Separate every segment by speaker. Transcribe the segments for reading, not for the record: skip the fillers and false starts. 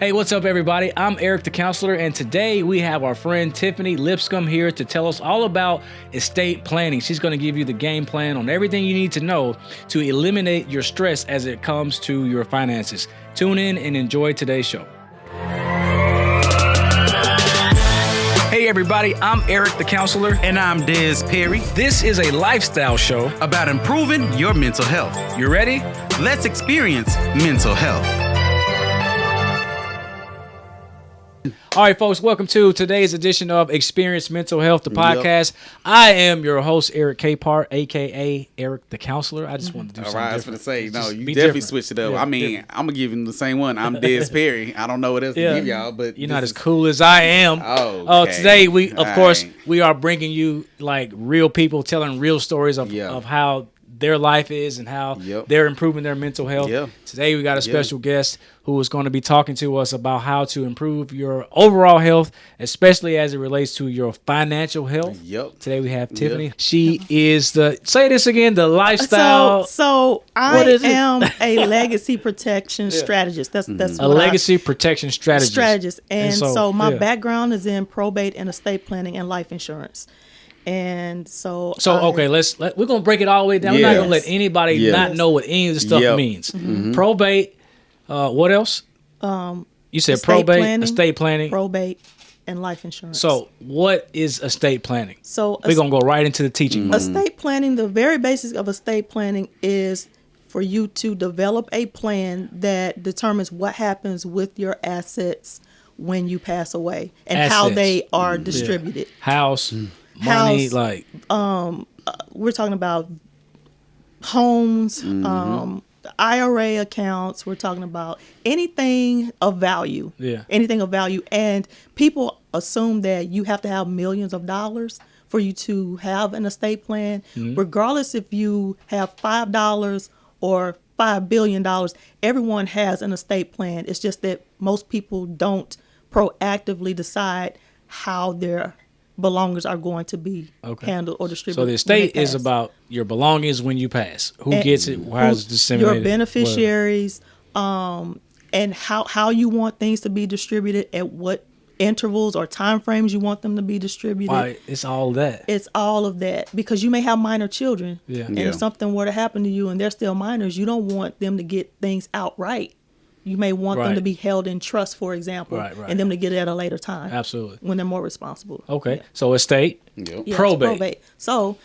Speaker 1: Hey, what's up, everybody? I'm Eric the Counselor, and today we have our friend Tiffany Lipscomb here to tell us all about estate planning. She's going to give you the game plan on everything you need to know to eliminate your stress as it comes to your finances. Tune in and enjoy today's show. Hey, everybody, I'm Eric the Counselor.
Speaker 2: And I'm Dez Perry.
Speaker 1: This is a lifestyle show
Speaker 2: About improving your mental health.
Speaker 1: You ready?
Speaker 2: Let's experience mental health.
Speaker 1: All right, folks, welcome to today's edition of Experience Mental Health, the podcast. I am your host, Eric Capehart, a.k.a. Eric the Counselor. I just wanted to do something
Speaker 2: I was
Speaker 1: different.
Speaker 2: going to say, no, you
Speaker 1: Be
Speaker 2: definitely
Speaker 1: different.
Speaker 2: switched it up.
Speaker 1: Yeah,
Speaker 2: I mean,
Speaker 1: different.
Speaker 2: I'm going to give him the same one. I'm Dez Perry. I don't know what else to give y'all, but
Speaker 1: You're not as cool as I am.
Speaker 2: Oh, okay.
Speaker 1: Today, we, of course,
Speaker 2: right.
Speaker 1: we are bringing you like real people telling real stories of how their life is and how they're improving their mental health.
Speaker 2: Yeah.
Speaker 1: Today, we got a special guest who is going to be talking to us about how to improve your overall health, especially as it relates to your financial health.
Speaker 2: Yep.
Speaker 1: Today, we have Tiffany. She is the the lifestyle.
Speaker 3: So I am a legacy protection strategist. That's
Speaker 1: a legacy protection strategist.
Speaker 3: And so my background is in probate and estate planning and life insurance. And so
Speaker 1: we're gonna break it all the way down. We're not gonna let anybody not know what any of this stuff means. Mm-hmm. Probate. What else? You said estate planning,
Speaker 3: probate, and life insurance.
Speaker 1: So what is estate planning?
Speaker 3: So
Speaker 1: we're gonna go right into the teaching.
Speaker 3: Estate planning. The very basics of estate planning is for you to develop a plan that determines what happens with your assets when you pass away and how they are distributed.
Speaker 1: House. Money,
Speaker 3: we're talking about homes, IRA accounts. We're talking about anything of value.
Speaker 1: Yeah.
Speaker 3: Anything of value. And people assume that you have to have millions of dollars for you to have an estate plan. Mm-hmm. Regardless if you have $5 or $5 billion, everyone has an estate plan. It's just that most people don't proactively decide how their belongings are going to be handled or distributed.
Speaker 1: So the estate is about your belongings when you pass. Who gets it? How's it disseminated?
Speaker 3: Your beneficiaries, and how you want things to be distributed, at what intervals or time frames you want them to be distributed.
Speaker 1: Why, it's all that.
Speaker 3: It's all of that, because you may have minor children, and if something were to happen to you and they're still minors, you don't want them to get things outright. You may want them to be held in trust, for example, and them to get it at a later time.
Speaker 1: Absolutely.
Speaker 3: When they're more responsible.
Speaker 1: Okay. So estate, probate.
Speaker 3: So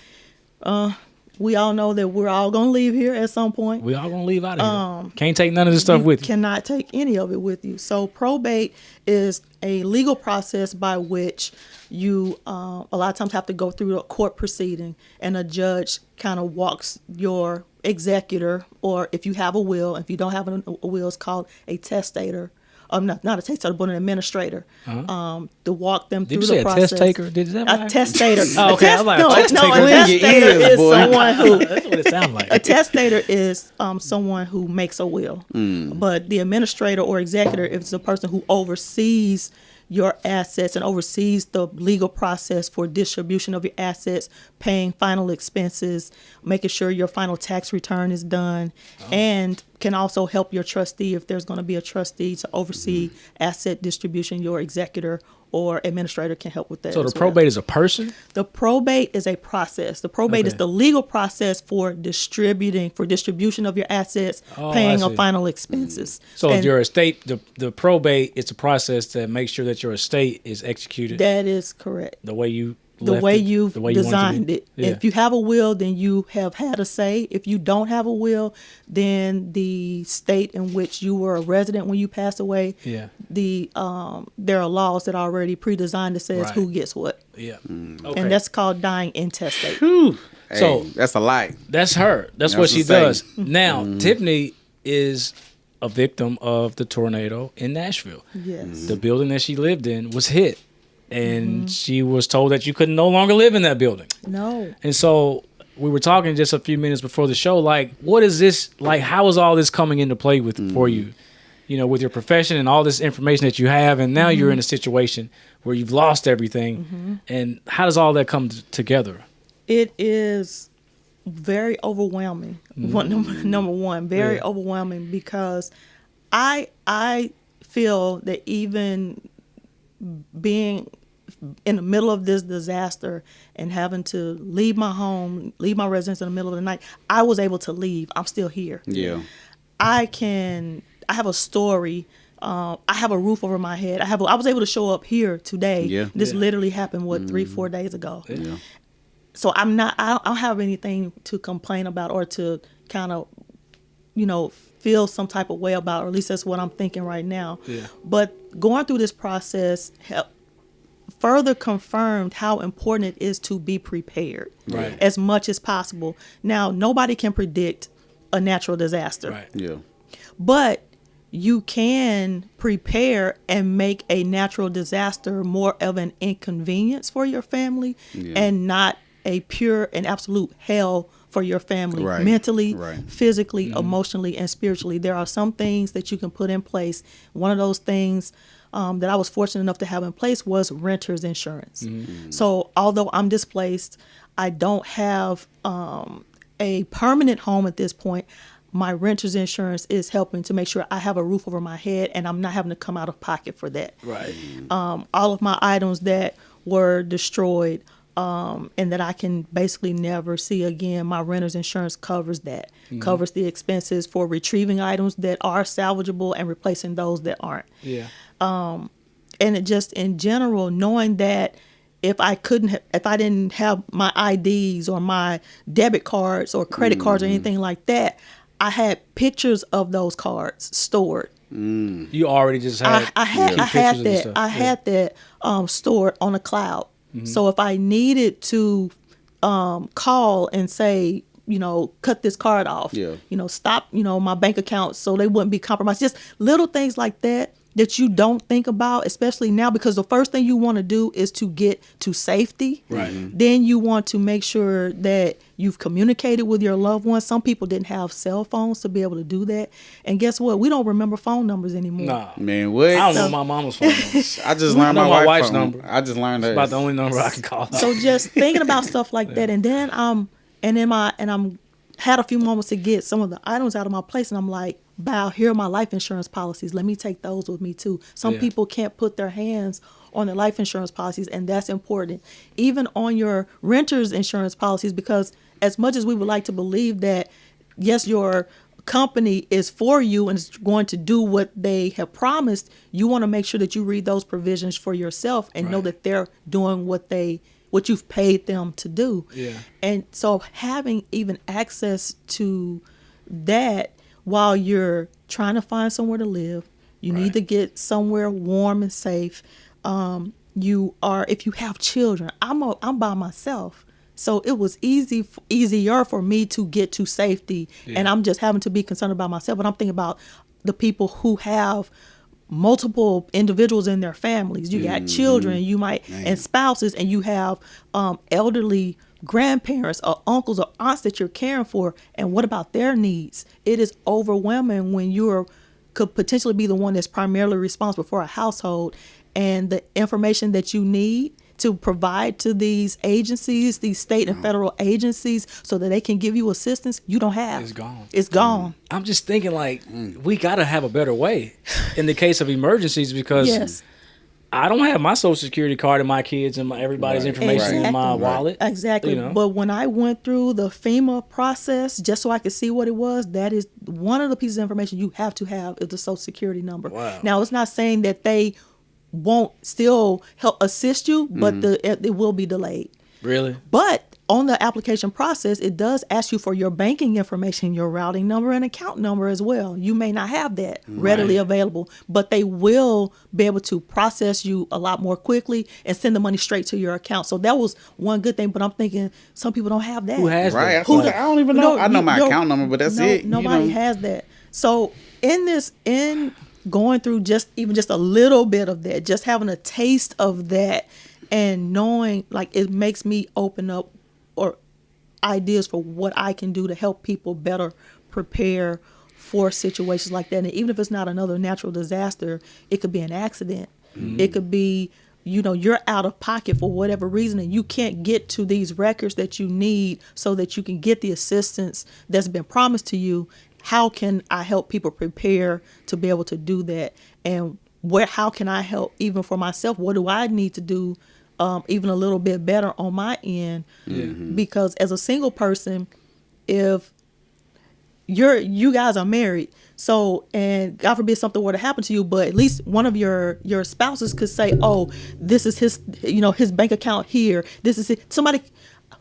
Speaker 3: we all know that we're all going to leave here at some point.
Speaker 1: We all going to leave out of here. Can't take none of this stuff with you.
Speaker 3: Cannot take any of it with you. So probate is a legal process by which you a lot of times have to go through a court proceeding, and a judge kind of walks your executor, or if you have a will, if you don't have a will, it's called a testator. Not a testator, but an administrator. To walk them through the process.
Speaker 1: Did you say a testator? Did that
Speaker 3: a testator?
Speaker 1: Oh, okay. I'm like,
Speaker 3: no, a testator is someone who.
Speaker 1: That's what it sounds like.
Speaker 3: A testator is someone who makes a will, but the administrator or executor is the person who oversees your assets and oversees the legal process for distribution of your assets, paying final expenses, making sure your final tax return is done, and can also help your trustee if there's going to be a trustee to oversee asset distribution. Your executor or administrator can help with that.
Speaker 1: So the probate is a person?
Speaker 3: The probate is a process. The probate is the legal process for distribution of your assets, paying of final expenses.
Speaker 1: So your estate, the probate, it's a process that makes sure that your estate is executed.
Speaker 3: That is correct.
Speaker 1: The way you
Speaker 3: designed it.
Speaker 1: Yeah.
Speaker 3: If you have a will, then you have had a say. If you don't have a will, then the state in which you were a resident when you passed away, there are laws that are already pre-designed that says who gets what.
Speaker 1: Yeah.
Speaker 3: Okay. And that's called dying intestate.
Speaker 2: Hey,
Speaker 1: so
Speaker 2: that's a lie.
Speaker 1: That's her. That's what she does. Now, Tiffany is a victim of the tornado in Nashville.
Speaker 3: Yes.
Speaker 1: The building that she lived in was hit. And she was told that you could no longer live in that building.
Speaker 3: No.
Speaker 1: And so we were talking just a few minutes before the show, like, what is this, like, how is all this coming into play for you? You know, with your profession and all this information that you have, and now you're in a situation where you've lost everything. And how does all that come together?
Speaker 3: It is very overwhelming. Number one, very overwhelming, because I feel that even being in the middle of this disaster and having to leave my home, leave my residence in the middle of the night, I was able to leave. I'm still here.
Speaker 2: Yeah.
Speaker 3: I have a story. I have a roof over my head. I was able to show up here today.
Speaker 2: Yeah.
Speaker 3: This literally happened 3-4 days ago.
Speaker 2: Yeah.
Speaker 3: So I don't have anything to complain about or to kind of, feel some type of way about, or at least that's what I'm thinking right now.
Speaker 1: Yeah.
Speaker 3: But going through this process further confirmed how important it is to be prepared as much as possible. Now, nobody can predict a natural disaster.
Speaker 1: Right.
Speaker 2: Yeah.
Speaker 3: But you can prepare and make a natural disaster more of an inconvenience for your family and not a pure and absolute hell for your family, mentally, physically, emotionally, and spiritually. There are some things that you can put in place. One of those things that I was fortunate enough to have in place was renter's insurance. So although I'm displaced, I don't have a permanent home at this point. My renter's insurance is helping to make sure I have a roof over my head and I'm not having to come out of pocket for that.
Speaker 1: Right.
Speaker 3: All of my items that were destroyed and that I can basically never see again, my renter's insurance covers that, covers the expenses for retrieving items that are salvageable and replacing those that aren't.
Speaker 1: Yeah.
Speaker 3: And it just in general, knowing that if I didn't have my IDs or my debit cards or credit cards or anything like that, I had pictures of those cards stored.
Speaker 1: You already just had.
Speaker 3: I had that stored on a cloud. So if I needed to call and say, cut this card off, stop, my bank account so they wouldn't be compromised. Just little things like that you don't think about, especially now, because the first thing you want to do is to get to safety.
Speaker 1: Right.
Speaker 3: Then you want to make sure that you've communicated with your loved ones. Some people didn't have cell phones to be able to do that. And guess what? We don't remember phone numbers anymore.
Speaker 1: Nah.
Speaker 2: Man, what?
Speaker 1: I don't know my mama's phone number.
Speaker 2: I just learned
Speaker 1: my wife's
Speaker 2: phone.
Speaker 1: number.
Speaker 2: I just learned
Speaker 1: It's
Speaker 2: hers.
Speaker 1: about the only number I can call.
Speaker 3: So just thinking about stuff like that, and then I'm had a few moments to get some of the items out of my place, and I'm like, wow, here are my life insurance policies. Let me take those with me too. Some people can't put their hands on their life insurance policies, and that's important. Even on your renter's insurance policies, because as much as we would like to believe that, yes, your company is for you and is going to do what they have promised, you want to make sure that you read those provisions for yourself and know that they're doing what you've paid them to do.
Speaker 1: Yeah.
Speaker 3: And so having even access to that while you're trying to find somewhere to live, you need to get somewhere warm and safe. If you have children, I'm by myself. So it was easier for me to get to safety, and I'm just having to be concerned about myself. But I'm thinking about the people who have multiple individuals in their families. You got children, you might, and spouses, and you have elderly grandparents or uncles or aunts that you're caring for. And what about their needs? It is overwhelming when could potentially be the one that's primarily responsible for a household, and the information that you need to provide to these agencies, these state and federal agencies, so that they can give you assistance, you don't have.
Speaker 1: It's gone.
Speaker 3: It's gone.
Speaker 1: I'm just thinking we got to have a better way in the case of emergencies, because I don't have my Social Security card and my kids and everybody's information in my wallet.
Speaker 3: Exactly. But when I went through the FEMA process, just so I could see what it was, that is one of the pieces of information you have to have is the Social Security number.
Speaker 1: Wow.
Speaker 3: Now, it's not saying that they won't still help assist you, but it will be delayed.
Speaker 1: Really?
Speaker 3: But on the application process, it does ask you for your banking information, your routing number and account number as well. You may not have that readily available, but they will be able to process you a lot more quickly and send the money straight to your account. So that was one good thing, but I'm thinking some people don't have that.
Speaker 1: Who has that?
Speaker 2: I don't even know. I know my account number, but that's it.
Speaker 3: Nobody has that. So in going through just a little bit of that, just having a taste of that and knowing, like, it makes me open up or ideas for what I can do to help people better prepare for situations like that. And even if it's not another natural disaster, it could be an accident. It could be, you're out of pocket for whatever reason and you can't get to these records that you need so that you can get the assistance that's been promised to you. How can I help people prepare to be able to do that? And how can I help even for myself? What do I need to do even a little bit better on my end? Because as a single person, if you guys are married, so, and God forbid something were to happen to you, but at least one of your spouses could say, oh, this is his, his bank account here. This is it. Somebody,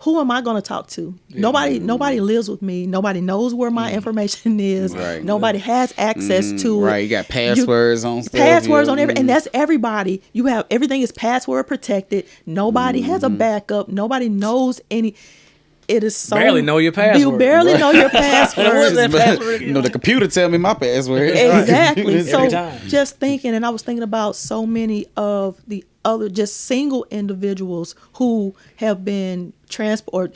Speaker 3: who am I going to talk to? Nobody lives with me. Nobody knows where my information is.
Speaker 2: Right.
Speaker 3: Nobody has access to it.
Speaker 2: Right. You got passwords on stuff.
Speaker 3: Passwords on everything. And that's everybody. You have, everything is password protected. Nobody has a backup. Nobody knows any. It is so
Speaker 1: barely know your password.
Speaker 3: You barely know your password.
Speaker 1: What's that password?
Speaker 2: The computer tell me my password.
Speaker 3: Exactly. So
Speaker 1: time.
Speaker 3: just thinking, and I was thinking about so many of the other just single individuals who have been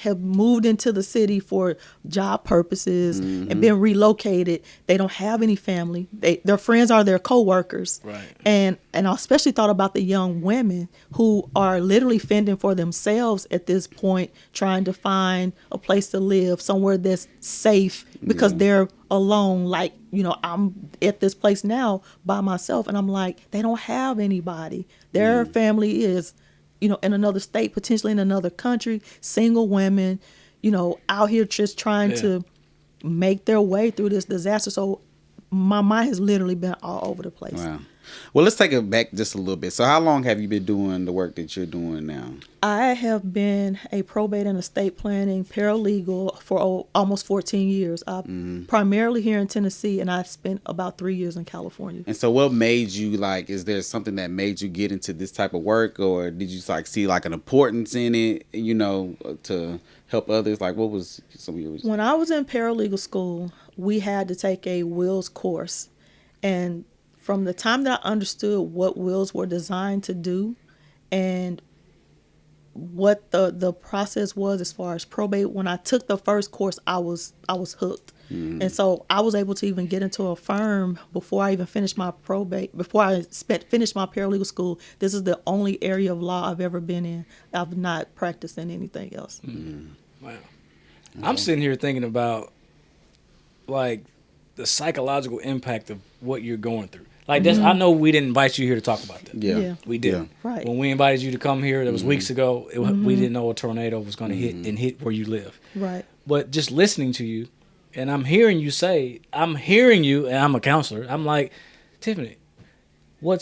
Speaker 3: have moved into the city for job purposes and been relocated. They don't have any family. Their friends are their coworkers.
Speaker 1: Right.
Speaker 3: And I especially thought about the young women who are literally fending for themselves at this point, trying to find a place to live, somewhere that's safe because they're alone. Like, I'm at this place now by myself, and I'm like, they don't have anybody. Their family is, in another state, potentially in another country, single women, out here just trying to make their way through this disaster. So my mind has literally been all over the place.
Speaker 2: Wow. Well, let's take it back just a little bit. So how long have you been doing the work that you're doing now?
Speaker 3: I have been a probate and estate planning paralegal for almost 14 years. I'm primarily here in Tennessee, and I spent about 3 years in California.
Speaker 2: And so what made you, is there something that made you get into this type of work, or did you see an importance in it, to help others? What was some of your reasons?
Speaker 3: When I was in paralegal school, we had to take a wills course, and from the time that I understood what wills were designed to do and what the process was as far as probate, when I took the first course, I was hooked. And so I was able to even get into a firm before I even finished my probate, before I finished my paralegal school. This is the only area of law I've ever been in. I've not practiced in anything else.
Speaker 1: Wow. I'm sitting here thinking about the psychological impact of what you're going through. This, I know we didn't invite you here to talk about that.
Speaker 2: Yeah.
Speaker 1: We did.
Speaker 2: Yeah.
Speaker 3: Right.
Speaker 1: When we invited you to come here, that was weeks ago, we didn't know a tornado was going to hit and hit where you live.
Speaker 3: Right.
Speaker 1: But just listening to you, and I'm hearing you, and I'm a counselor. I'm like, Tiffany, how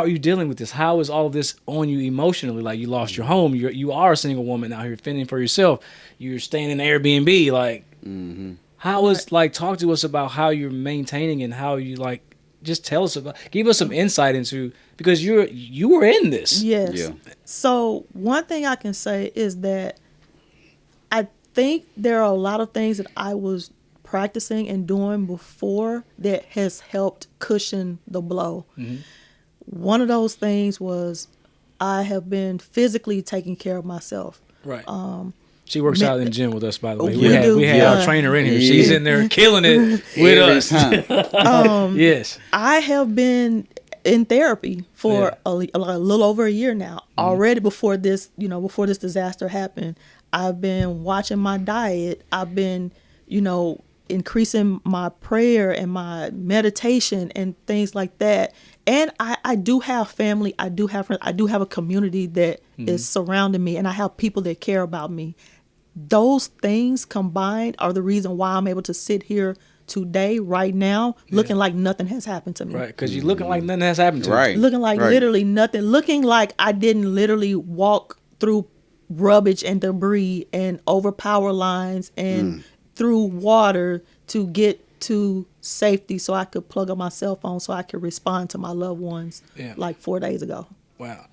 Speaker 1: are you dealing with this? How is all of this on you emotionally? You lost your home. You are a single woman out here fending for yourself. You're staying in Airbnb. How is talk to us about how you're maintaining and how you just tell us give us some insight into, because you were in this.
Speaker 3: Yes.
Speaker 2: Yeah.
Speaker 3: So one thing I can say is that I think there are a lot of things that I was practicing and doing before that has helped cushion the blow. One of those things was I have been physically taking care of myself.
Speaker 1: Right. She works out in the gym with us, by the way.
Speaker 3: We
Speaker 1: had our trainer in here. She's in there killing it with us. Yes.
Speaker 3: I have been in therapy for a little over a year now. Already before this disaster happened, I've been watching my diet. I've been, increasing my prayer and my meditation and things like that. And I do have family. I do have friends. I do have a community that is surrounding me, and I have people that care about me. Those things combined are the reason why I'm able to sit here today, right now, looking like nothing has happened to me.
Speaker 1: Right, because you're looking like nothing has happened to you.
Speaker 3: Looking like literally nothing. Looking like I didn't literally walk through rubbish and debris and over power lines and through water to get to safety so I could plug up my cell phone so I could respond to my loved ones 4 days ago.
Speaker 1: Wow.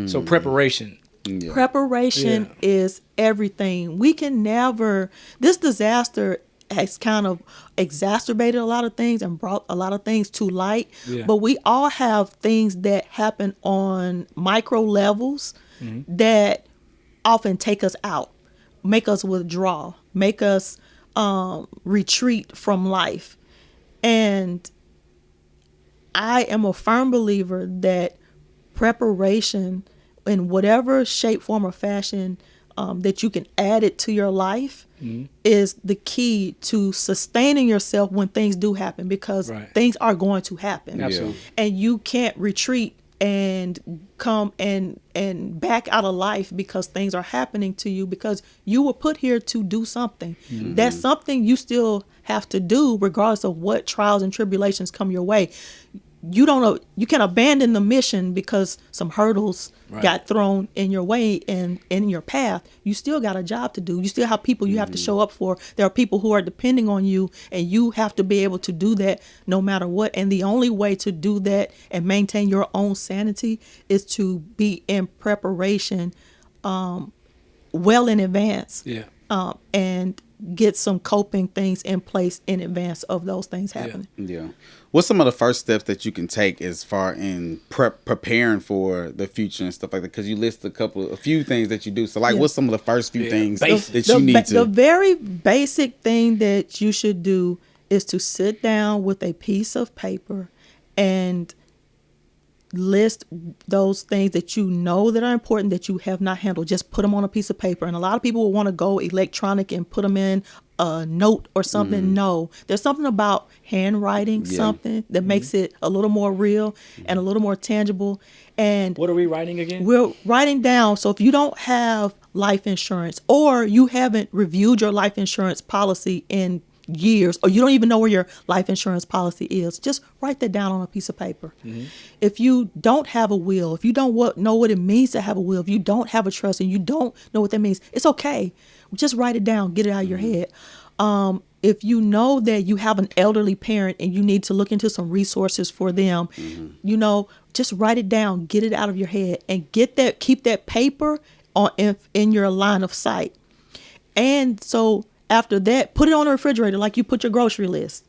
Speaker 1: So preparation.
Speaker 2: Yeah.
Speaker 3: Preparation is everything. We can never, this disaster has kind of exacerbated a lot of things and brought a lot of things to light. Yeah. But we all have things that happen on micro levels that often take us out, make us withdraw, make us retreat from life. And I am a firm believer that preparation in whatever shape, form, or fashion that you can add it to your life is the key to sustaining yourself when things do happen, because things are going to happen.
Speaker 1: Absolutely.
Speaker 3: And you can't retreat and come and back out of life because things are happening to you, because you were put here to do something. That's something you still have to do regardless of what trials and tribulations come your way. You don't know, you can abandon the mission because some hurdles got thrown in your way and in your path. You still got a job to do. You still have people you have to show up for. There are people who are depending on you, and you have to be able to do that no matter what. And the only way to do that and maintain your own sanity is to be in preparation well in advance. And get some coping things in place in advance of those things happening.
Speaker 2: What's some of the first steps that you can take as far in preparing for the future and stuff like that? Because you list a few things that you do. So what's some of the first few things that you need to?
Speaker 3: The very basic thing that you should do is to sit down with a piece of paper and list those things that you know that are important that you have not handled. Just put them on a piece of paper. And a lot of people will want to go electronic and put them in a note or something. No, there's something about handwriting, something that makes it a little more real and a little more tangible. And
Speaker 1: what are we writing again?
Speaker 3: We're writing down. So if you don't have life insurance, or you haven't reviewed your life insurance policy in years, or you don't even know where your life insurance policy is, just write that down on a piece of paper. If you don't have a will, if you don't know what it means to have a will, if you don't have a trust and you don't know what that means, it's okay. Just write it down, get it out of your head. If you know that you have an elderly parent and you need to look into some resources for them, just write it down, get it out of your head, and keep that paper in your line of sight. And so after that, put it on the refrigerator like you put your grocery list,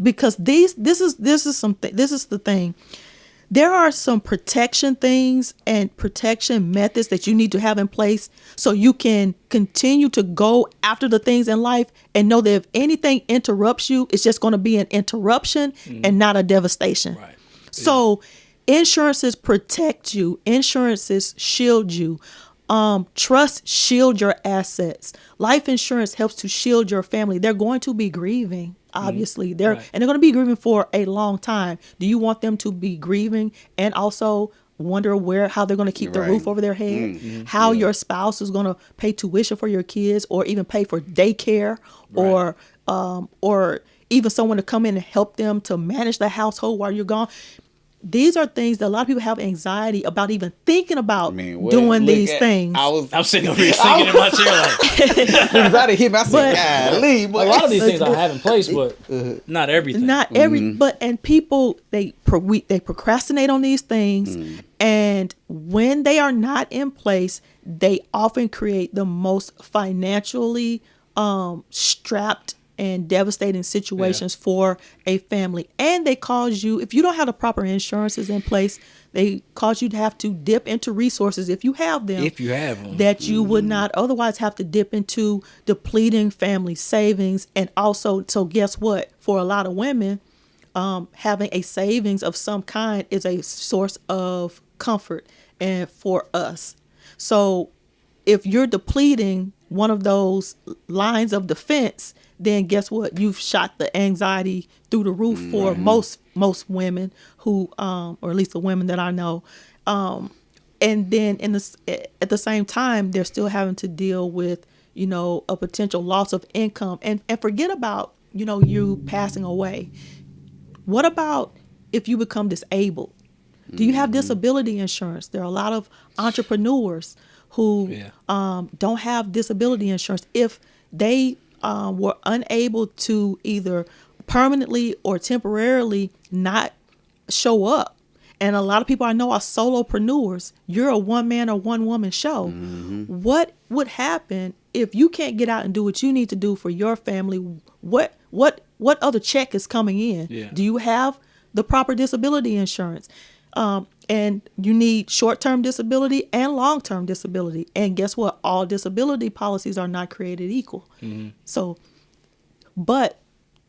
Speaker 3: because this is the thing. There are some protection things and protection methods that you need to have in place so you can continue to go after the things in life and know that if anything interrupts you, it's just going to be an interruption and not a devastation. So insurances protect you. Insurances shield you. Trust shield your assets. Life insurance helps to shield your family. They're going to be grieving, obviously. And they're going to be grieving for a long time. Do you want them to be grieving and also wonder how they're going to keep the roof over their head? How your spouse is going to pay tuition for your kids, or even pay for daycare, or even someone to come in and help them to manage the household while you're gone? These are things that a lot of people have anxiety about even thinking about doing these things.
Speaker 1: I'm sitting over here thinking in my chair like,
Speaker 2: a
Speaker 1: lot of these things I have in place, but not everything.
Speaker 3: Not and people, they procrastinate on these things, and when they are not in place, they often create the most financially strapped and devastating situations for a family. And they cause you, if you don't have the proper insurances in place, they cause you to have to dip into resources, if you have them, that you would not otherwise have to dip into, depleting family savings. And also, so guess what? For a lot of women, having a savings of some kind is a source of comfort and for us. So if you're depleting one of those lines of defense, then guess what? You've shot the anxiety through the roof for most women who, or at least the women that I know. And then at the same time, they're still having to deal with, a potential loss of income, and forget about, you passing away. What about if you become disabled? Do you have disability insurance? There are a lot of entrepreneurs who don't have disability insurance. If they were unable to either permanently or temporarily not show up. And a lot of people I know are solopreneurs. You're a one-man or one-woman show. What would happen if you can't get out and do what you need to do for your family? What other check is coming in? Do you have the proper disability insurance? And you need short-term disability and long-term disability. And guess what? All disability policies are not created equal. So, but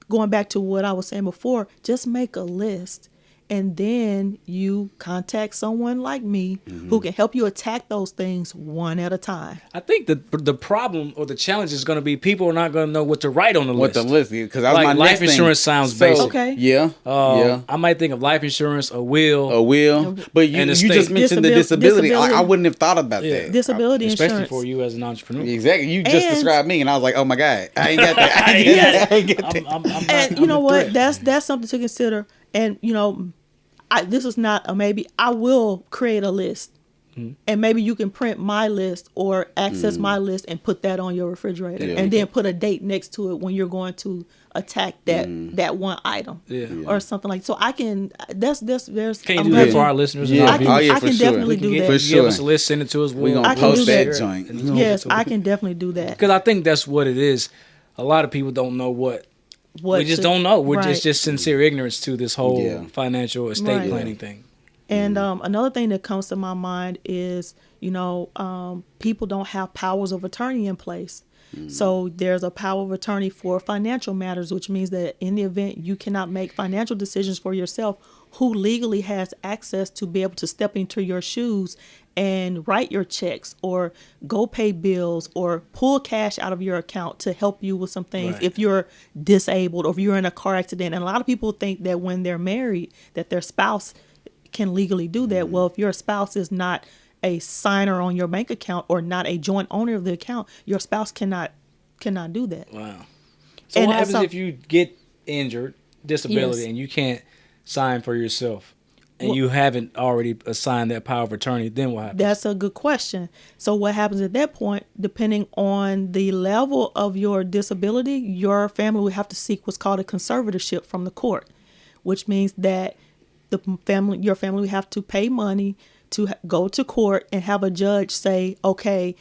Speaker 3: going back to what I was saying before, just make a list And then you contact someone like me who can help you attack those things one at a time.
Speaker 1: I think the problem or the challenge is going to be people are not going to know what to write on the list.
Speaker 2: What the list? Because like
Speaker 1: my life insurance sounds basic.
Speaker 3: Okay.
Speaker 2: Yeah.
Speaker 1: I might think of life insurance, a will,
Speaker 2: but you just mentioned the disability. I wouldn't have thought about that.
Speaker 3: Disability
Speaker 1: especially
Speaker 3: insurance,
Speaker 1: for you as an entrepreneur.
Speaker 2: Exactly. You just described me, and I was like, oh my god, I ain't got that. I ain't get that.
Speaker 3: And you know what? That's something to consider. And this is not a maybe. I will create a list, and maybe you can print my list or access my list and put that on your refrigerator, and then put a date next to it when you're going to attack that one item, or something like. So I can. There's.
Speaker 1: Can you do that for our listeners?
Speaker 2: Yeah,
Speaker 3: I can definitely do that.
Speaker 2: For sure.
Speaker 1: Give us a list, send it to us.
Speaker 2: We're gonna post that joint.
Speaker 3: Yes, I can definitely do that.
Speaker 1: Because I think that's what it is. A lot of people don't know what we just don't know. It's just sincere ignorance to this whole financial estate planning thing.
Speaker 3: And another thing that comes to my mind is, people don't have powers of attorney in place. So there's a power of attorney for financial matters, which means that in the event you cannot make financial decisions for yourself, who legally has access to be able to step into your shoes and write your checks or go pay bills or pull cash out of your account to help you with some things if you're disabled or if you're in a car accident. And a lot of people think that when they're married that their spouse can legally do that. Well, if your spouse is not a signer on your bank account or not a joint owner of the account, your spouse cannot do that.
Speaker 1: Wow. So what happens if you get injured, disability, and you can't sign for yourself, and you haven't already assigned that power of attorney? Then what happens?
Speaker 3: That's a good question. So what happens at that point, depending on the level of your disability, your family will have to seek what's called a conservatorship from the court, which means that your family will have to pay money to go to court and have a judge say, okay,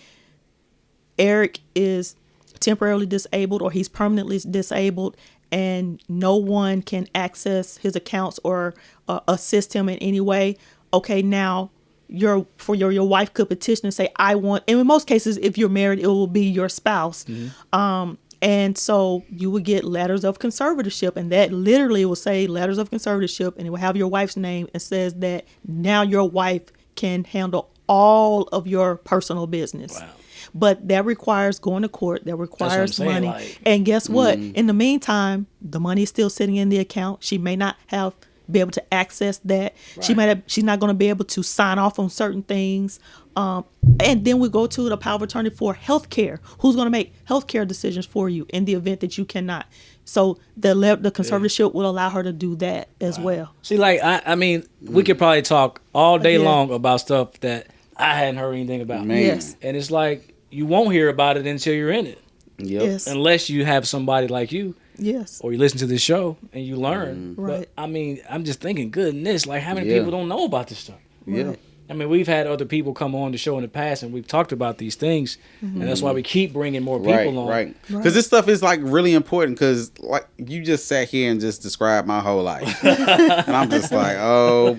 Speaker 3: Eric is temporarily disabled or he's permanently disabled and no one can access his accounts or assist him in any way. Okay, now your wife could petition and say, I want, and in most cases, if you're married, it will be your spouse. And so you would get letters of conservatorship, and that literally will say letters of conservatorship, and it will have your wife's name and says that now your wife can handle all of your personal business. Wow. But that requires going to court. That requires money. And guess what? In the meantime, the money is still sitting in the account. She may not be able to access that. Right. She's not going to be able to sign off on certain things. And then we go to the power of attorney for health care. Who's going to make health care decisions for you in the event that you cannot? So the conservatorship will allow her to do that as well. See,
Speaker 1: like, I mean, we could probably talk all day long about stuff that I hadn't heard anything about.
Speaker 3: Yes.
Speaker 1: And it's like, you won't hear about it until you're in it.
Speaker 3: Yes.
Speaker 1: Unless you have somebody like you.
Speaker 3: Yes.
Speaker 1: Or you listen to this show and you learn.
Speaker 3: Right.
Speaker 1: But, I mean, I'm just thinking, goodness, like, how many people don't know about this stuff?
Speaker 2: Yeah.
Speaker 3: Right.
Speaker 1: I mean, we've had other people come on the show in the past, and we've talked about these things, and that's why we keep bringing more people on.
Speaker 2: Right. Because this stuff is like really important. Because like you just sat here and just described my whole life, and I'm just like, oh,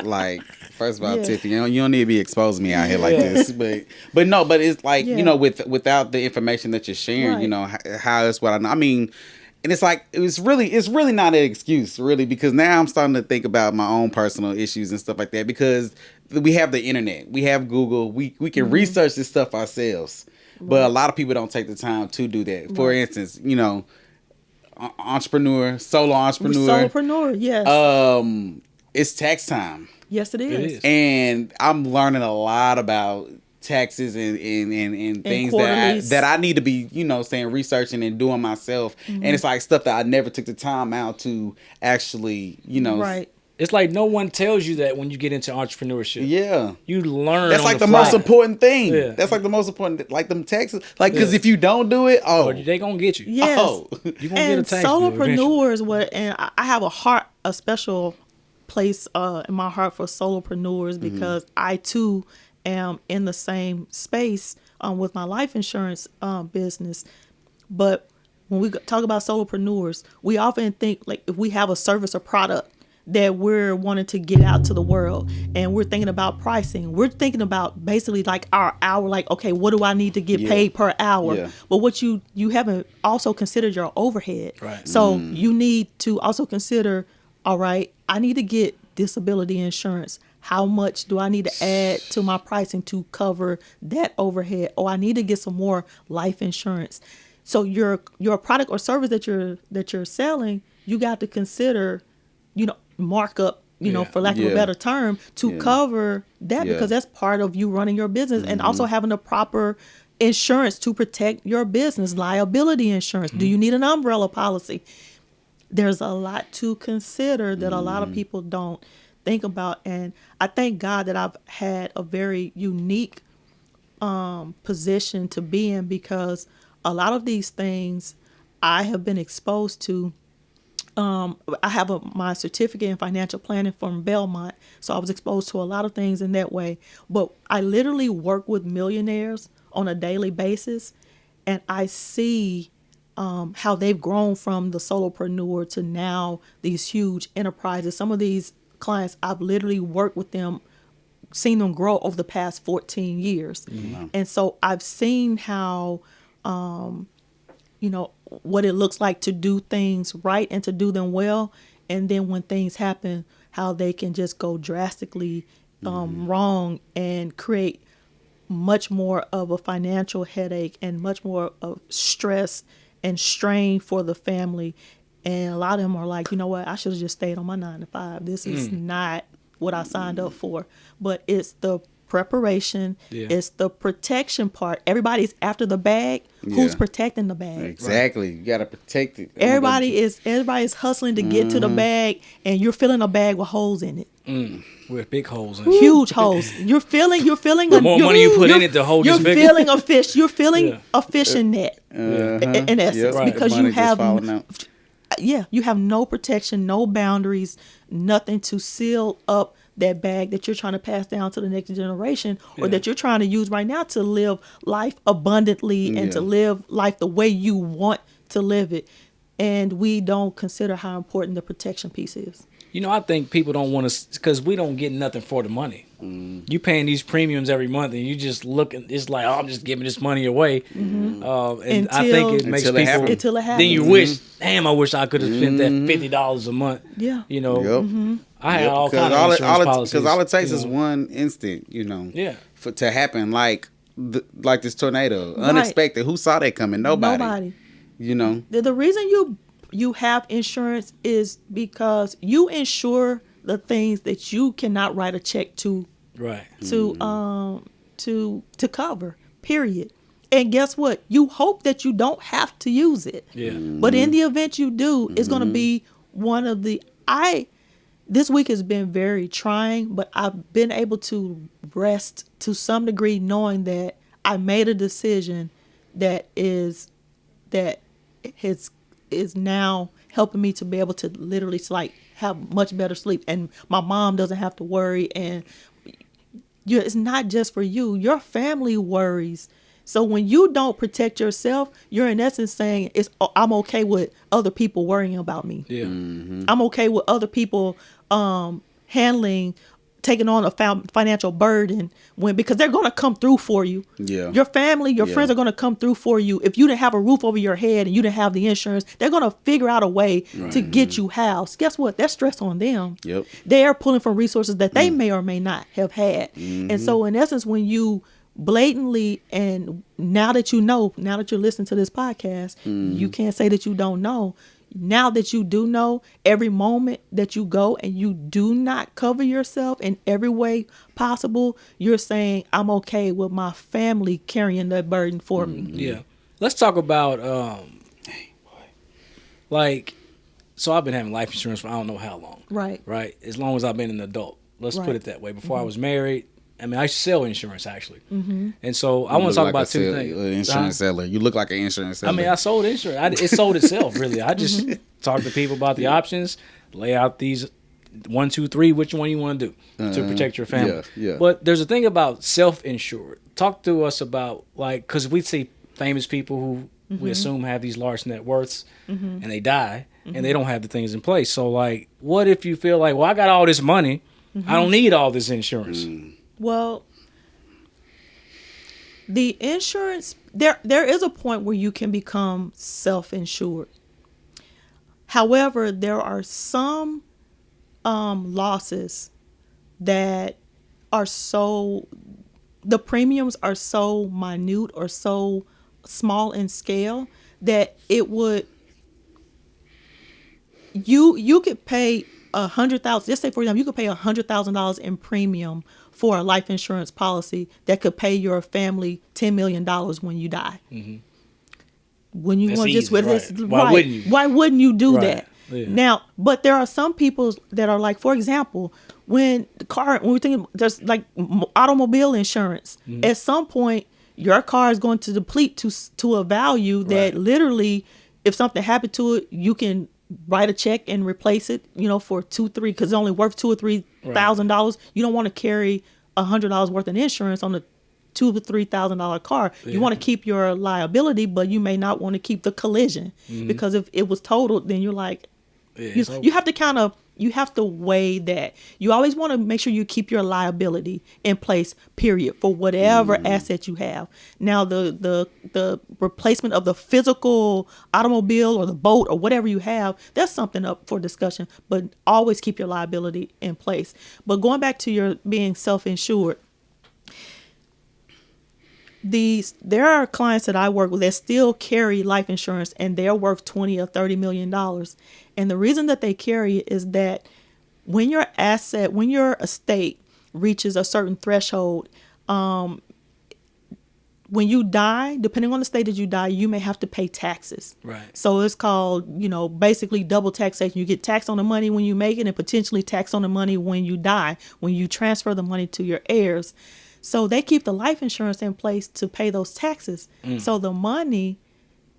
Speaker 2: like first of all, Tiffany, you don't need to be exposing me out here like this. But it's like without the information that you're sharing, how is what I know. I mean. And it's like, it's really not an excuse, really, because now I'm starting to think about my own personal issues and stuff like that, because we have the internet, we have Google, we can research this stuff ourselves. Right. But a lot of people don't take the time to do that. For instance, solo entrepreneur.
Speaker 3: Solopreneur, yes.
Speaker 2: It's tax time.
Speaker 3: Yes, it is.
Speaker 2: And I'm learning a lot about taxes and things that I need to be, researching and doing myself. And it's like stuff that I never took the time out to actually,
Speaker 3: Right.
Speaker 1: It's like no one tells you that when you get into entrepreneurship. Yeah. You learn.
Speaker 2: That's like the most important thing. Yeah. That's like the most important, like them taxes. Like, because if you don't do it,
Speaker 1: they going to get you.
Speaker 3: Yes.
Speaker 1: You're going to get a tax bill
Speaker 3: solopreneurs, and I have a special place in my heart for solopreneurs because I too am in the same space with my life insurance business. But when we talk about solopreneurs, we often think like if we have a service or product that we're wanting to get out to the world and we're thinking about pricing, we're thinking about basically like our hour, like, okay, what do I need to get paid per hour? Yeah. But what you haven't also considered your overhead.
Speaker 1: Right.
Speaker 3: So you need to also consider, all right, I need to get disability insurance. How much do I need to add to my pricing to cover that overhead? Or I need to get some more life insurance. So your product or service that you're selling, you got to consider, markup, for lack of a better term, to cover that, because that's part of you running your business, and also having the proper insurance to protect your business, liability insurance. Do you need an umbrella policy? There's a lot to consider that a lot of people don't think about. And I thank God that I've had a very unique position to be in, because a lot of these things I have been exposed to. I have my certificate in financial planning from Belmont, so I was exposed to a lot of things in that way. But I literally work with millionaires on a daily basis, and I see how they've grown from the solopreneur to now these huge enterprises. Some of these clients, I've literally worked with them, seen them grow over the past 14 years. And so I've seen how, what it looks like to do things right and to do them well. And then when things happen, how they can just go drastically wrong and create much more of a financial headache and much more of stress and strain for the family. And a lot of them are like, you know what, I should have just stayed on my 9 to 5. This is not what I signed up for. But it's the preparation, it's the protection part. Everybody's after the bag. Who's protecting the bag?
Speaker 2: Exactly. You gotta protect it.
Speaker 3: Everybody's hustling to get to the bag, and you're filling a bag with holes in it.
Speaker 1: With big holes in it.
Speaker 3: Huge holes. You're filling
Speaker 1: the more money you put in it, the hole gets bigger.
Speaker 3: You're filling a fish. You're filling a fishing net. In essence, because you have you have no protection, no boundaries, nothing to seal up that bag that you're trying to pass down to the next generation, or that you're trying to use right now to live life abundantly and to live life the way you want to live it. And we don't consider how important the protection piece is.
Speaker 1: I think people don't want to, because we don't get nothing for the money. You paying these premiums every month, and you just looking. It's like, I'm just giving this money away. And I think it makes people
Speaker 3: until it happens.
Speaker 1: Then you wish, damn, I wish I could have spent that $50 a month.
Speaker 3: Yeah,
Speaker 1: I had all kinds of insurance policies.
Speaker 2: Because all it takes is one instant, to happen, like this tornado, unexpected. Who saw that coming? Nobody.
Speaker 3: The reason you have insurance is because you insure the things that you cannot write a check to cover, period. And guess what? You hope that you don't have to use it. But in the event you do, it's going to be one of the this week has been very trying, but I've been able to rest to some degree, knowing that I made a decision that is now helping me to be able to literally have much better sleep, and my mom doesn't have to worry. And it's not just for you; your family worries. So when you don't protect yourself, you're in essence saying, I'm okay with other people worrying about me. I'm okay with other people taking on a financial burden because they're going to come through for you. Your family, your friends are going to come through for you. If you didn't have a roof over your head and you didn't have the insurance, they're going to figure out a way to get you housed. Guess what? That's stress on them. They are pulling from resources that they may or may not have had. And so in essence, when you blatantly, and now that you're listening to this podcast, you can't say that you don't know. Now that you do know, every moment that you go and you do not cover yourself in every way possible, you're saying, I'm okay with my family carrying that burden for me.
Speaker 1: Let's talk about so I've been having life insurance for I don't know how long. Right. As long as I've been an adult. Let's put it that way. Before I was married, I mean, I sell insurance actually, and so I want to talk about two things.
Speaker 2: Insurance seller, you look like an insurance seller.
Speaker 1: I mean, I sold insurance. It sold itself, really. I just talk to people about the options, lay out these 1, 2, 3, which one you want to do to protect your family. But there's a thing about self-insured. Talk to us about because we see famous people who we assume have these large net worths, and they die, and they don't have the things in place. So what if you feel like, well, I got all this money, I don't need all this insurance.
Speaker 3: Well, the insurance, there is a point where you can become self-insured. However, there are some losses that are the premiums are so minute or so small in scale that it would, you could pay $100,000. Just say, for example, you could pay $100,000 in premium for a life insurance policy that could pay your family $10 million when you die.
Speaker 1: Mm-hmm.
Speaker 3: When you want just with this,
Speaker 1: Why wouldn't you?
Speaker 3: Why wouldn't you do that?
Speaker 1: Yeah.
Speaker 3: Now, but there are some people that are like, for example, when we think there's like automobile insurance, at some point your car is going to deplete to a value that literally, if something happened to it, you can write a check and replace it, for $2-3, because it's only worth $2,000 or $3,000. You don't want to carry $100 worth of insurance on a $2,000 to $3,000 car. You want to keep your liability, but you may not want to keep the collision, because if it was totaled, then you're like, you have to you have to weigh that. You always want to make sure you keep your liability in place, period, for whatever asset you have. Now, the replacement of the physical automobile or the boat or whatever you have, that's something up for discussion, but always keep your liability in place. But going back to your being self-insured, there are clients that I work with that still carry life insurance, and they're worth $20 or $30 million. And the reason that they carry it is that when your estate reaches a certain threshold, when you die, depending on the state that you die, you may have to pay taxes.
Speaker 1: Right.
Speaker 3: So it's called, basically double taxation. You get taxed on the money when you make it, and potentially taxed on the money when you die, when you transfer the money to your heirs. So they keep the life insurance in place to pay those taxes. So the money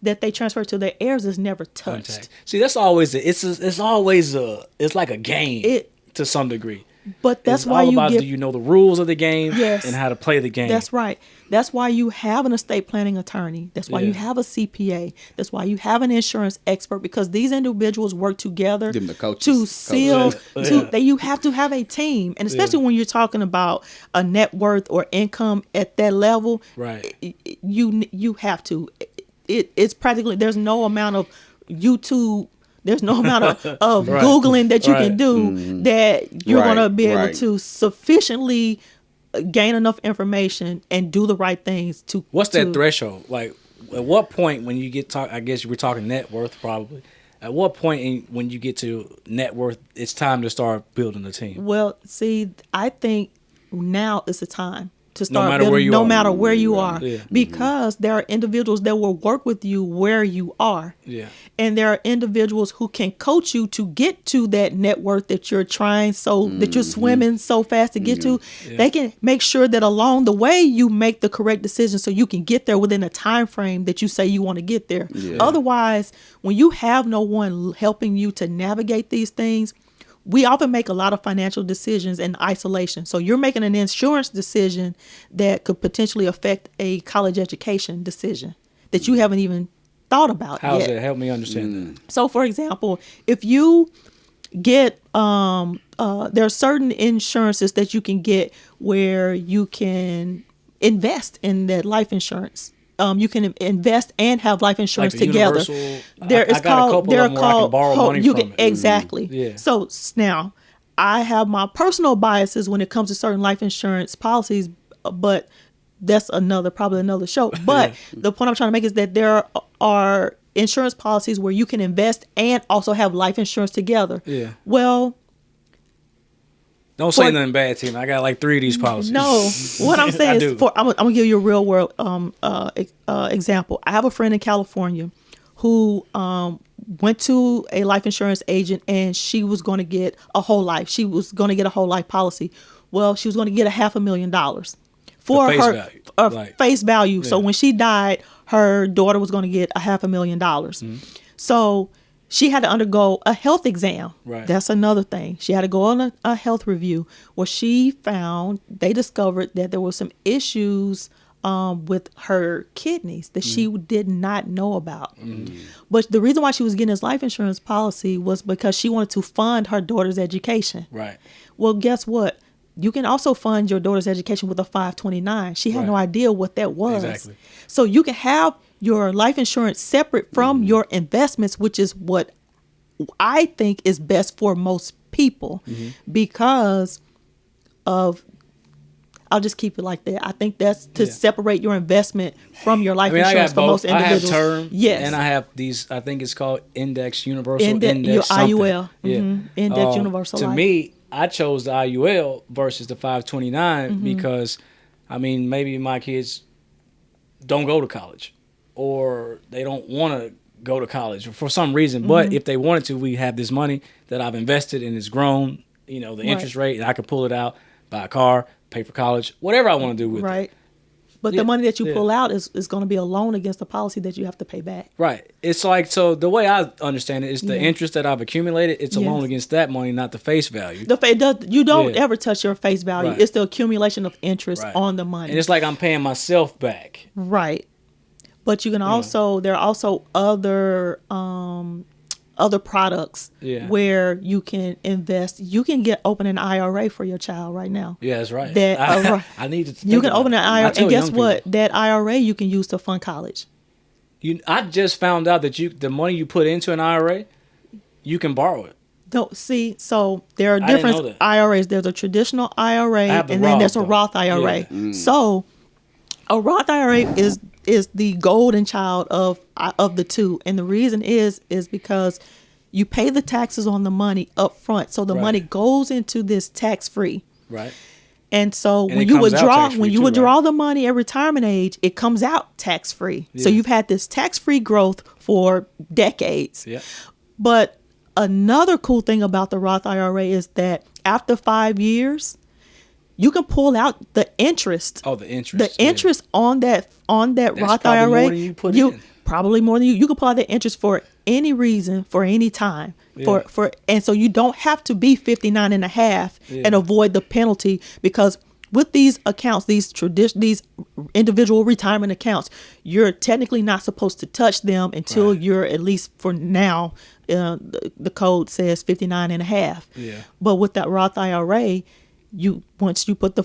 Speaker 3: that they transfer to their heirs is never touched.
Speaker 1: See, that's always it's like a game to some degree.
Speaker 3: But that's why
Speaker 1: do you know the rules of the game
Speaker 3: Yes.
Speaker 1: and how to play the game?
Speaker 3: That's right. That's why you have an estate planning attorney. That's why you have a CPA. That's why you have an insurance expert, because these individuals work together
Speaker 2: Them the coaches.
Speaker 3: to seal. You have to have a team, and especially when you're talking about a net worth or income at that level,
Speaker 1: right?
Speaker 3: You have to. It's practically, there's no amount of YouTube. There's no amount of Googling that you can do that you're going to be able to sufficiently gain enough information and do the right things to.
Speaker 1: What's that threshold? Like, at what point when you get I guess we're talking net worth probably. At what point when you get to net worth, it's time to start building a team?
Speaker 3: Well, see, I think now is the time to start
Speaker 1: no matter where you are.
Speaker 3: Because there are individuals that will work with you where you are.
Speaker 1: Yeah.
Speaker 3: And there are individuals who can coach you to get to that net worth that you're trying that you're swimming so fast to get to. Yeah. They can make sure that along the way you make the correct decision so you can get there within a time frame that you say you want to get there. Yeah. Otherwise, when you have no one helping you to navigate these things, we often make a lot of financial decisions in isolation. So you're making an insurance decision that could potentially affect a college education decision that you haven't even thought about
Speaker 1: How
Speaker 3: yet.
Speaker 1: does that help me understand that?
Speaker 3: So, for example, if you get there are certain insurances that you can get where you can invest in that life insurance. You can invest and have life insurance
Speaker 1: like
Speaker 3: together.
Speaker 1: I got a couple of them where I can borrow money from it.
Speaker 3: Exactly.
Speaker 1: Yeah.
Speaker 3: So now I have my personal biases when it comes to certain life insurance policies, but that's probably another show. But the point I'm trying to make is that there are insurance policies where you can invest and also have life insurance together.
Speaker 1: Yeah.
Speaker 3: Well,
Speaker 1: don't say nothing bad to me. I got like 3 of these policies.
Speaker 3: No, what I'm saying is, I'm gonna give you a real world example. I have a friend in California who went to a life insurance agent, and she was going to get a whole life. She was going to get a whole life policy. Well, she was going to get $500,000 for her face value. So when she died, her daughter was going to get $500,000. So she had to undergo a health exam.
Speaker 1: Right.
Speaker 3: That's another thing. She had to go on a health review where they discovered that there were some issues with her kidneys that she did not know about. But the reason why she was getting this life insurance policy was because she wanted to fund her daughter's education.
Speaker 1: Right.
Speaker 3: Well, guess what? You can also fund your daughter's education with a 529. She had no idea what that was.
Speaker 1: Exactly.
Speaker 3: So you can have your life insurance separate from your investments, which is what I think is best for most people because of, I'll just keep it like that. I think that's to separate your investment from your life insurance for most individuals.
Speaker 1: I have term,
Speaker 3: yes,
Speaker 1: and I have these. I think it's called Universal Index
Speaker 3: your
Speaker 1: something.
Speaker 3: IUL, Index Universal
Speaker 1: to
Speaker 3: Life.
Speaker 1: me, I chose the IUL versus the 529 because, I mean, maybe my kids don't go to college, or they don't want to go to college for some reason. But if they wanted to, we have this money that I've invested and it's grown. You know, the interest rate, and I can pull it out, buy a car, pay for college, whatever I want to do with it.
Speaker 3: Right. But the money that you pull out is going to be a loan against the policy that you have to pay back.
Speaker 1: Right. It's like, so the way I understand it is the interest that I've accumulated, it's a loan against that money, not the face value.
Speaker 3: You don't ever touch your face value.
Speaker 1: Right.
Speaker 3: It's the accumulation of interest on the money.
Speaker 1: And it's like I'm paying myself back.
Speaker 3: Right. But you can also, there are also other products where you can invest. You can open an IRA for your child right now.
Speaker 1: Yeah, that's right. I need to.
Speaker 3: You can open an IRA, and guess what? That IRA you can use to fund college.
Speaker 1: I just found out that the money you put into an IRA, you can borrow it.
Speaker 3: Don't see. So there are different IRAs. There's a traditional IRA, and then there's a Roth IRA. Yeah. So a Roth IRA is the golden child of the two, and the reason is because you pay the taxes on the money up front, so the money goes into this tax free. Right. And so when you withdraw the money at retirement age, it comes out tax free. Yeah. So you've had this tax free growth for decades. Yeah. But another cool thing about the Roth IRA is that after 5 years, you can pull out the interest. Oh, the interest. The interest on that That's Roth IRA. More than you put in. Probably more than you. You can pull out the interest for any reason, for any time. Yeah. And so you don't have to be 59 and a half and avoid the penalty, because with these accounts, these individual retirement accounts, you're technically not supposed to touch them until you're, at least for now, the code says 59 and a half. Yeah. But with that Roth IRA, once you put the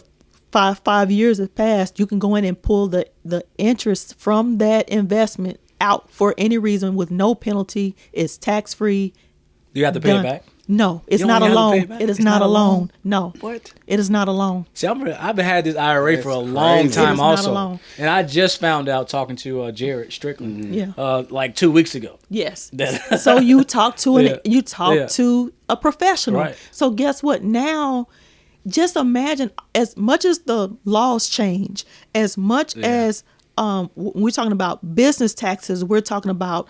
Speaker 3: five years have passed, you can go in and pull the interest from that investment out for any reason with no penalty. It's tax free.
Speaker 1: Do you have to pay it back?
Speaker 3: No, it's not a loan. It is not a loan. No. What? It is not a loan.
Speaker 1: See, I've had this IRA for a long time also. Not a loan. And I just found out talking to Jared Strickland like 2 weeks ago.
Speaker 3: Yes. So you talk to to a professional. Right. So guess what? Now, just imagine, as much as the laws change, as much as we're talking about business taxes, we're talking about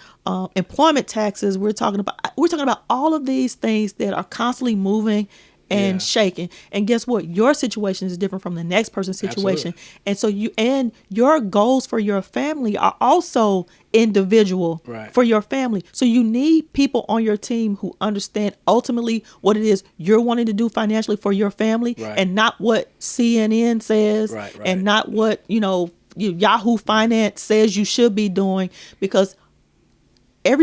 Speaker 3: employment taxes, we're talking about all of these things that are constantly moving and shaking. And guess what? Your situation is different from the next person's situation. Absolutely. And so your goals for your family are also individual for your family. So you need people on your team who understand ultimately what it is you're wanting to do financially for your family, and not what CNN says, and not what, Yahoo Finance says you should be doing, because all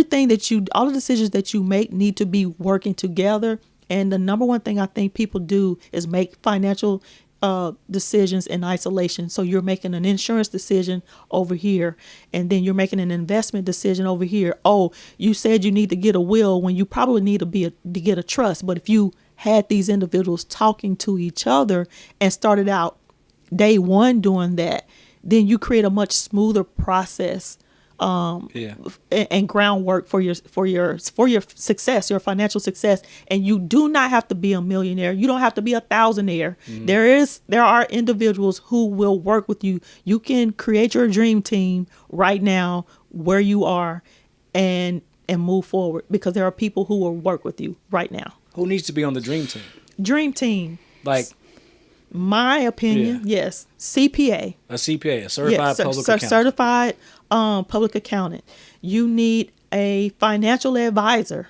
Speaker 3: the decisions that you make need to be working together. And the number one thing I think people do is make financial decisions in isolation. So you're making an insurance decision over here, and then you're making an investment decision over here. Oh, you said you need to get a will when you probably need to get a trust. But if you had these individuals talking to each other and started out day one doing that, then you create a much smoother process and groundwork for your success, your financial success. And you do not have to be a millionaire. You don't have to be a thousandaire. Mm-hmm. There are individuals who will work with you. You can create your dream team right now where you are and move forward, because there are people who will work with you right now.
Speaker 1: Who needs to be on the dream team?
Speaker 3: Dream team.
Speaker 1: Like,
Speaker 3: my opinion, yes. CPA.
Speaker 1: A CPA, a certified public accountant.
Speaker 3: Certified public accountant. You need a financial advisor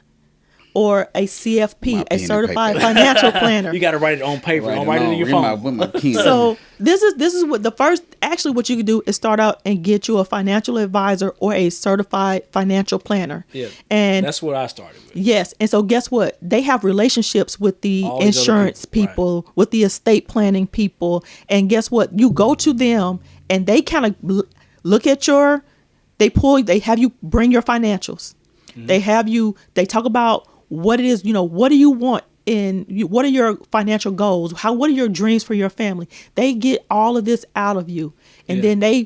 Speaker 3: or a CFP, a certified financial planner.
Speaker 1: You got to write it on paper. Don't write it in your phone.
Speaker 3: So this is what the first. Actually, what you can do is start out and get you a financial advisor or a certified financial planner. Yeah, and
Speaker 1: that's what I started with.
Speaker 3: Yes, and so guess what? They have relationships with the insurance people, with the estate planning people, and guess what? You go to them, and they kind of look at they have you bring your financials. Mm-hmm. They talk about what it is, what do you want what are your financial goals? What are your dreams for your family? They get all of this out of you. And then they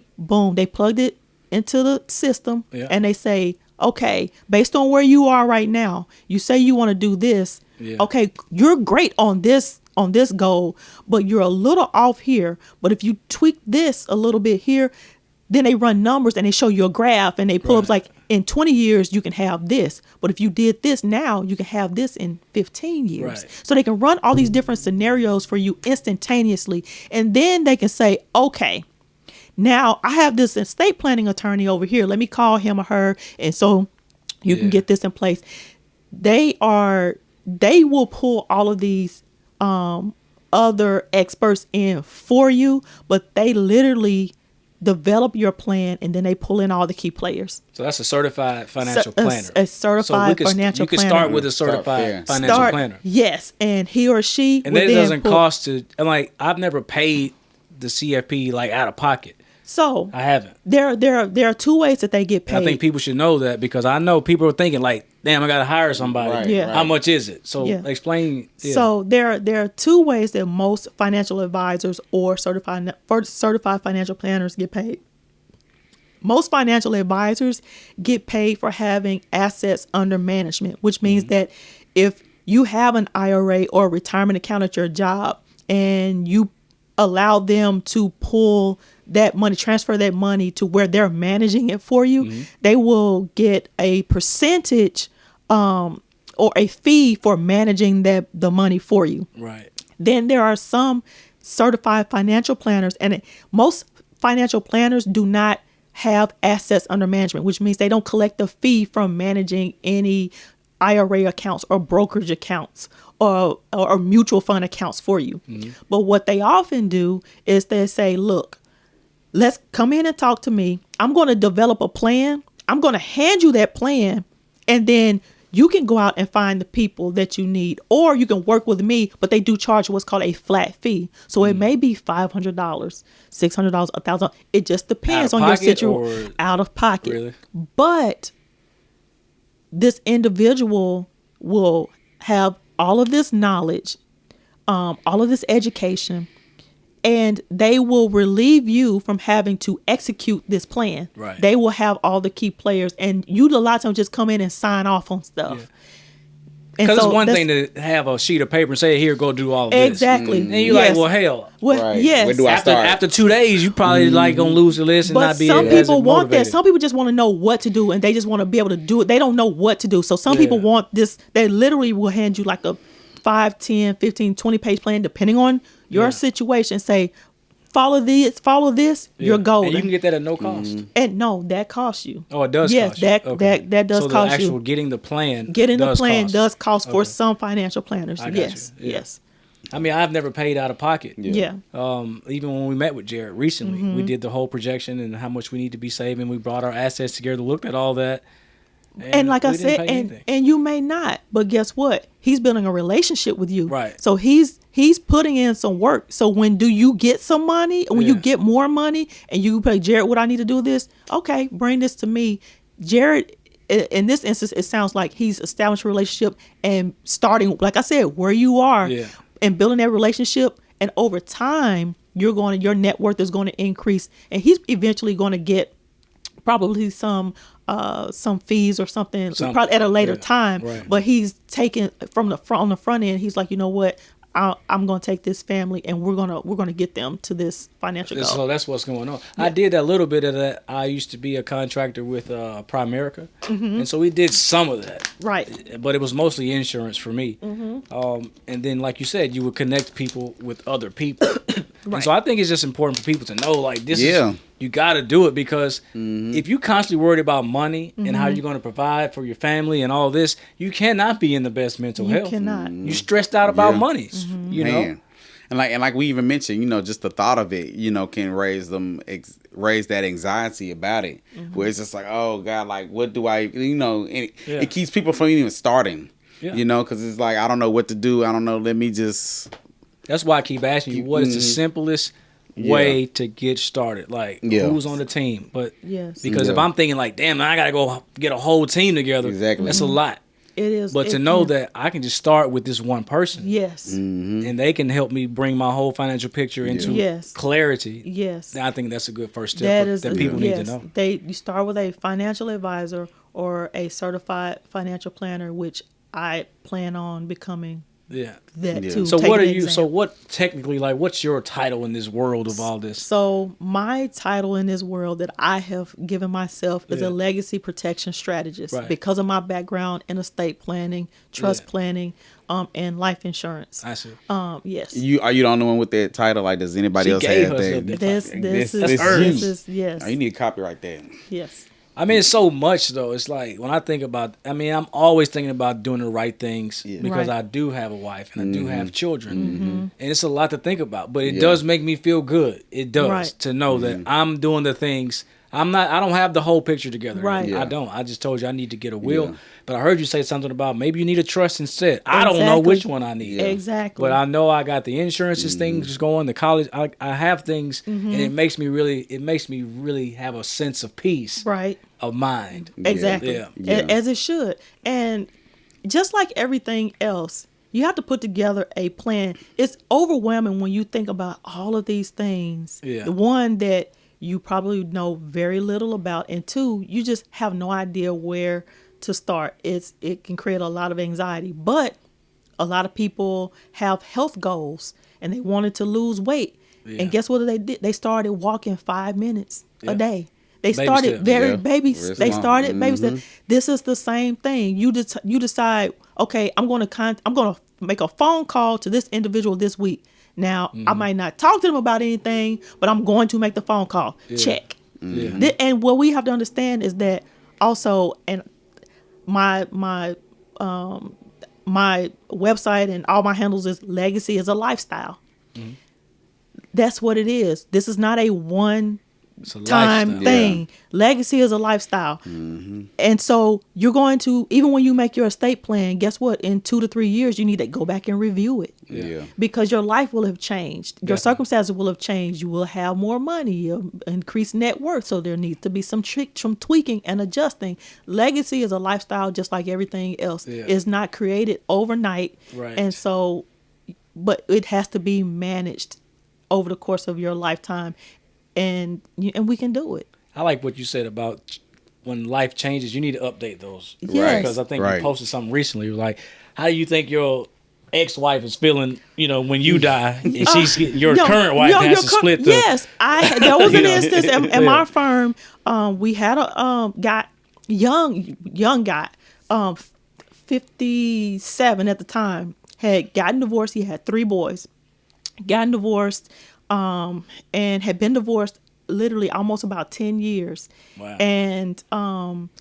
Speaker 3: plugged it into the system and they say, okay, based on where you are right now, you say you want to do this. Yeah. Okay, you're great on this goal, but you're a little off here. But if you tweak this a little bit here, then they run numbers and they show you a graph and they pull up like in 20 years you can have this. But if you did this now, you can have this in 15 years. Right. So they can run all these different scenarios for you instantaneously. And then they can say, okay, now I have this estate planning attorney over here. Let me call him or her. And so you can get this in place. They will pull all of these other experts in for you, but they literally develop your plan and then they pull in all the key players.
Speaker 1: So that's a certified financial planner.
Speaker 3: A certified financial planner.
Speaker 1: You can start with a certified financial planner.
Speaker 3: Yes, and he or she.
Speaker 1: And then it doesn't cost to. And like I've never paid the CFP like out of pocket.
Speaker 3: So
Speaker 1: I haven't.
Speaker 3: There are two ways that they get paid.
Speaker 1: I think people should know that because I know people are thinking like, damn, I got to hire somebody.
Speaker 2: Right, yeah.
Speaker 1: How much is it? So explain. Yeah.
Speaker 3: So there are two ways that most financial advisors or certified financial planners get paid. Most financial advisors get paid for having assets under management, which means that if you have an IRA or a retirement account at your job and you allow them to pull that money, transfer that money to where they're managing it for you, they will get a percentage or a fee for managing the money for you.
Speaker 1: Right.
Speaker 3: Then there are some certified financial planners, and most financial planners do not have assets under management, which means they don't collect a fee from managing any IRA accounts or brokerage accounts or mutual fund accounts for you. But what they often do is they say, look, let's come in and talk to me. I'm going to develop a plan. I'm going to hand you that plan. And then you can go out and find the people that you need, or you can work with me, but they do charge what's called a flat fee. So it may be $500, $600, $1,000. It just depends on your situation. Out of pocket.
Speaker 1: Really?
Speaker 3: But this individual will have all of this knowledge, all of this education, and they will relieve you from having to execute this plan.
Speaker 1: Right.
Speaker 3: They will have all the key players, and you a lot of times just come in and sign off on stuff.
Speaker 1: Yeah. Because it's one thing to have a sheet of paper and say, here, go do all of this.
Speaker 3: Exactly.
Speaker 1: And you're like, well, hell.
Speaker 2: Right.
Speaker 3: Yes.
Speaker 2: Where do I start?
Speaker 1: After 2 days, you probably like going to lose the list and not be as motivated.
Speaker 3: But some people want that. Some people just want to know what to do, and they just want to be able to do it. They don't know what to do. So some people want this. They literally will hand you like a 5, 10, 15, 20-page plan, depending on your situation. Say, follow this, you're golden.
Speaker 1: And you can get that at no cost.
Speaker 3: And no, that costs you.
Speaker 1: Oh, it does cost you.
Speaker 3: That does cost you.
Speaker 1: So the actual getting the plan
Speaker 3: does cost for some financial planners. Yes.
Speaker 1: I mean, I've never paid out of pocket.
Speaker 3: Yeah.
Speaker 1: Even when we met with Jared recently, we did the whole projection and how much we need to be saving. We brought our assets together, looked at all that.
Speaker 3: And like I said, and you may not, but guess what? He's building a relationship with you.
Speaker 1: Right.
Speaker 3: So he's putting in some work. So when do you get some money? When you get more money and you pay Jared, what I need to do this? Okay, bring this to me. Jared, in this instance, it sounds like he's established a relationship and starting, like I said, where you are and building that relationship. And over time, your net worth is going to increase, and he's eventually going to get probably some fees or something probably at a later time. Right. But he's taking on the front end. He's like, you know what? I'm going to take this family and we're going to get them to this financial goal.
Speaker 1: So that's what's going on. Yeah. I did a little bit of that. I used to be a contractor with Primerica, and so we did some of that.
Speaker 3: Right.
Speaker 1: But it was mostly insurance for me. And then, like you said, you would connect people with other people. Right. And so I think it's just important for people to know, like, this is, you got to do it, because if you constantly worried about money and how you're going to provide for your family and all this, you cannot be in the best mental health.
Speaker 3: You cannot.
Speaker 1: You're stressed out about money, you know?
Speaker 2: And like we even mentioned, you know, just the thought of it, you know, can raise that anxiety about it, where it's just like, oh God, like, what do I, you know, and it keeps people from even starting, you know, because it's like, I don't know what to do. I don't know. Let me just.
Speaker 1: That's why I keep asking you, what is the simplest way to get started? Like, who's on the team? But because if I'm thinking like, damn, I gotta go get a whole team together, that's a lot.
Speaker 3: It is.
Speaker 1: But to know that I can just start with this one person.
Speaker 3: Yes.
Speaker 1: And they can help me bring my whole financial picture into clarity.
Speaker 3: Yes.
Speaker 1: I think that's a good first step that people need to know.
Speaker 3: You start with a financial advisor or a certified financial planner, which I plan on becoming. That too.
Speaker 1: So what are you? So what technically, like, what's your title in this world of all this?
Speaker 3: So my title in this world that I have given myself is a legacy protection strategist because of my background in estate planning, trust planning, and life insurance.
Speaker 1: I see.
Speaker 3: Yes.
Speaker 2: Are you the only one with that title? Like, does anybody else have that?
Speaker 3: This is yes.
Speaker 2: Oh, you need to copyright that.
Speaker 3: Yes.
Speaker 1: I mean, it's so much though. It's like when I think about, I'm always thinking about doing the right things because I do have a wife and I do have children, and it's a lot to think about. But it does make me feel good. It does to know that I'm doing the things. I don't have the whole picture together.
Speaker 3: Right.
Speaker 1: I don't. I just told you I need to get a will. But I heard you say something about maybe you need a trust instead. I don't know which one I need.
Speaker 3: Exactly.
Speaker 1: But I know I got the insurances things going, the college. I have things, and it makes me really have a sense of peace.
Speaker 3: Right.
Speaker 1: Of mind.
Speaker 3: Exactly. As it should. And just like everything else, you have to put together a plan. It's overwhelming when you think about all of these things. The one that you probably know very little about, and two, you just have no idea where to start. It can create a lot of anxiety. But a lot of people have health goals and they wanted to lose weight. And guess what they did? They started walking 5 minutes a day. They started baby steps. This is the same thing. You decide, okay, I'm going to make a phone call to this individual this week. Now, I might not talk to them about anything, but I'm going to make the phone call. Check. And what we have to understand is that also, and my website and all my handles is legacy is a lifestyle. That's what it is. This is not a one-time thing. Legacy is a lifestyle. And so you're going to, even when you make your estate plan, guess what? In 2 to 3 years, you need to go back and review it. Because your life will have changed. Your circumstances will have changed. You will have more money, increased net worth. So there needs to be some tweaking and adjusting. Legacy is a lifestyle just like everything else. It's not created overnight. And so, but it has to be managed over the course of your lifetime. And we can do it.
Speaker 1: I like what you said about when life changes, you need to update those.
Speaker 3: Yes.
Speaker 1: Because I think you posted something recently. Like, how do you think your ex-wife is feeling, when you die and your current wife has to split the...
Speaker 3: Yes, there was an instance in my firm. We had a young guy, 57 at the time, had gotten divorced. He had 3 boys, gotten divorced, and had been divorced literally almost about 10 years.
Speaker 1: Wow.
Speaker 3: And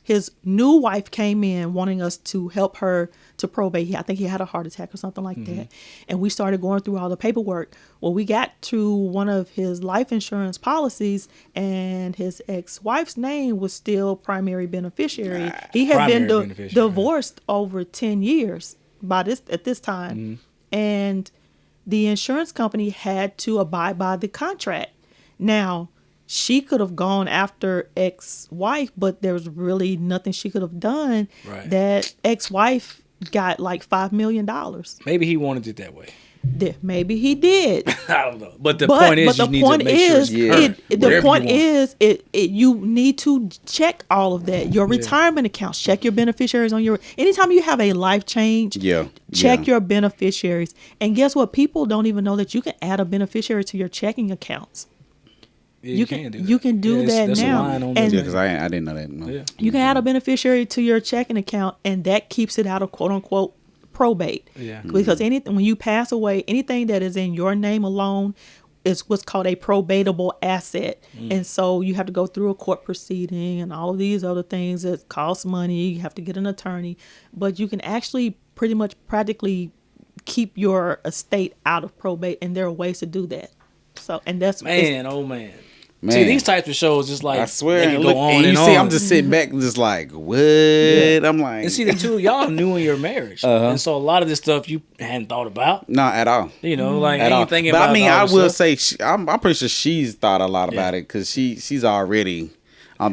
Speaker 3: his new wife came in wanting us to help her to probate. I think he had a heart attack or something like that. And we started going through all the paperwork. Well, we got to one of his life insurance policies, and his ex-wife's name was still primary beneficiary. He had been divorced over 10 years at this time. And the insurance company had to abide by the contract. Now, she could have gone after ex-wife, but there was really nothing she could have done. That ex-wife got like $5 million.
Speaker 1: Maybe he wanted it that way.
Speaker 3: Maybe he did.
Speaker 1: I don't know. But the point is, you need to make sure it's current.
Speaker 3: The point is, you need to check all of that. Your retirement accounts, check your beneficiaries on your. Anytime you have a life change, check your beneficiaries. And guess what? People don't even know that you can add a beneficiary to your checking accounts.
Speaker 1: You can do that.
Speaker 3: You can do that now.
Speaker 2: And because I didn't know that. No.
Speaker 3: You can add a beneficiary to your checking account, and that keeps it out of quote unquote probate. Because when you pass away, anything that is in your name alone is what's called a probatable asset. And so you have to go through a court proceeding and all of these other things that cost money. You have to get an attorney, but you can actually practically keep your estate out of probate, and there are ways to do that. So, and that's
Speaker 1: man. See, these types of shows, just like,
Speaker 2: I swear,
Speaker 1: they can go on and
Speaker 2: see,
Speaker 1: on.
Speaker 2: I'm just sitting back and just like, what? I'm like,
Speaker 1: and see, the two of y'all new in your marriage, and so a lot of this stuff you hadn't thought about.
Speaker 2: No, at all.
Speaker 1: Like
Speaker 2: at all.
Speaker 1: But
Speaker 2: I mean, I will say, I'm pretty sure she's thought a lot about it because she's already.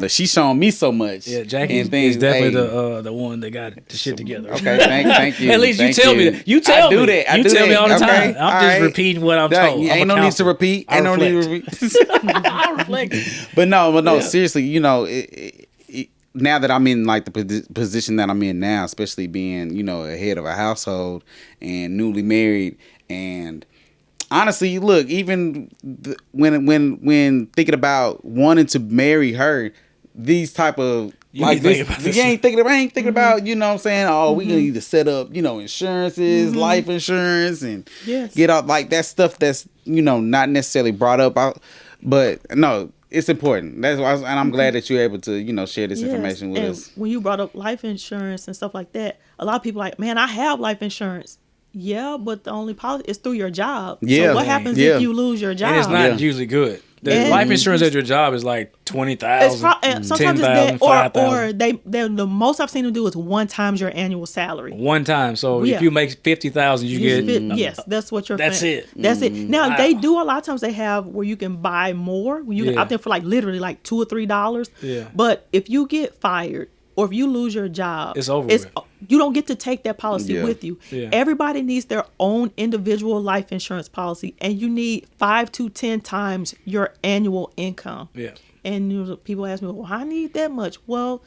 Speaker 2: She's showing me so much.
Speaker 1: Yeah, Jackie
Speaker 2: and
Speaker 1: is definitely
Speaker 2: hey,
Speaker 1: the one that got the shit together.
Speaker 2: Okay, thank you.
Speaker 1: At least
Speaker 2: Thank
Speaker 1: you tell me that. You tell me.
Speaker 2: I do that.
Speaker 1: You tell me all the time.
Speaker 2: Okay,
Speaker 1: I'm just repeating what I'm told.
Speaker 2: Ain't no need to repeat. Ain't no need to repeat.
Speaker 1: I reflect.
Speaker 2: But no. Seriously, you know, now that I'm in like the position that I'm in now, especially being, you know, a head of a household and newly married, and honestly, look, even when thinking about wanting to marry her, these type of I ain't thinking about, you know what I'm saying, we gonna need to set up, you know, insurances, life insurance, and get out like that stuff that's, you know, not necessarily brought up out, but no, it's important. That's why, and I'm glad that you're able to, you know, share this information with us.
Speaker 3: When you brought up life insurance and stuff like that, a lot of people are like, man, I have life insurance. Yeah, but the only policy is through your job.
Speaker 2: Yeah.
Speaker 3: So what happens if you lose your job?
Speaker 1: And it's not usually good. The life insurance at your job is like $20,000,
Speaker 3: and sometimes it's that, or
Speaker 1: $10,000,
Speaker 3: the most I've seen them do is 1 times your annual salary.
Speaker 1: one time. So if you make $50,000, you get
Speaker 3: yes, that's what you're.
Speaker 1: That's it.
Speaker 3: That's it. Now they do a lot of times they have where you can buy more. Where you can opt in for like literally like $2 or $3.
Speaker 1: Yeah.
Speaker 3: But if you get fired or if you lose your job,
Speaker 1: it's over.
Speaker 3: You don't get to take that policy with you.
Speaker 1: Yeah.
Speaker 3: Everybody needs their own individual life insurance policy, and you need 5 to 10 times your annual income.
Speaker 1: Yeah.
Speaker 3: And people ask me, well, I need that much. Well,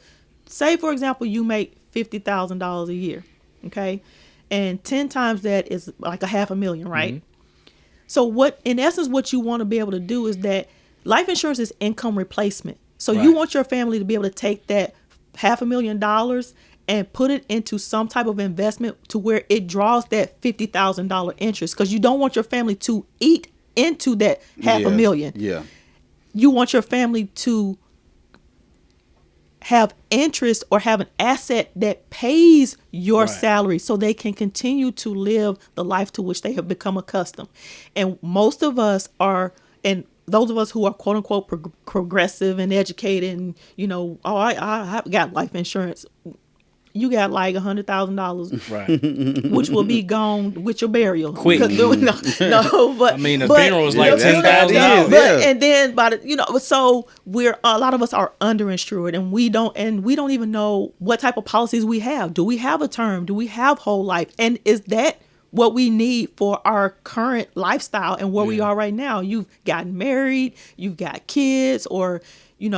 Speaker 3: say, for example, you make $50,000 a year, okay? And 10 times that is like $500,000, right? Mm-hmm. So in essence, what you want to be able to do is that life insurance is income replacement. So you want your family to be able to take that $500,000 and put it into some type of investment to where it draws that $50,000 interest, because you don't want your family to eat into that $500,000.
Speaker 2: Yeah.
Speaker 3: You want your family to have interest or have an asset that pays your salary so they can continue to live the life to which they have become accustomed. And most of us are, and those of us who are quote unquote progressive and educated and, you know, I got life insurance. You got like $100,000,
Speaker 1: right,
Speaker 3: which will be gone with your burial.
Speaker 1: Quick.
Speaker 3: No, but
Speaker 1: I mean, the funeral is like $10,000.
Speaker 3: And then so a lot of us are underinsured, and we don't even know what type of policies we have. Do we have a term? Do we have whole life? And is that what we need for our current lifestyle and where we are right now? You've gotten married, you've got kids, or you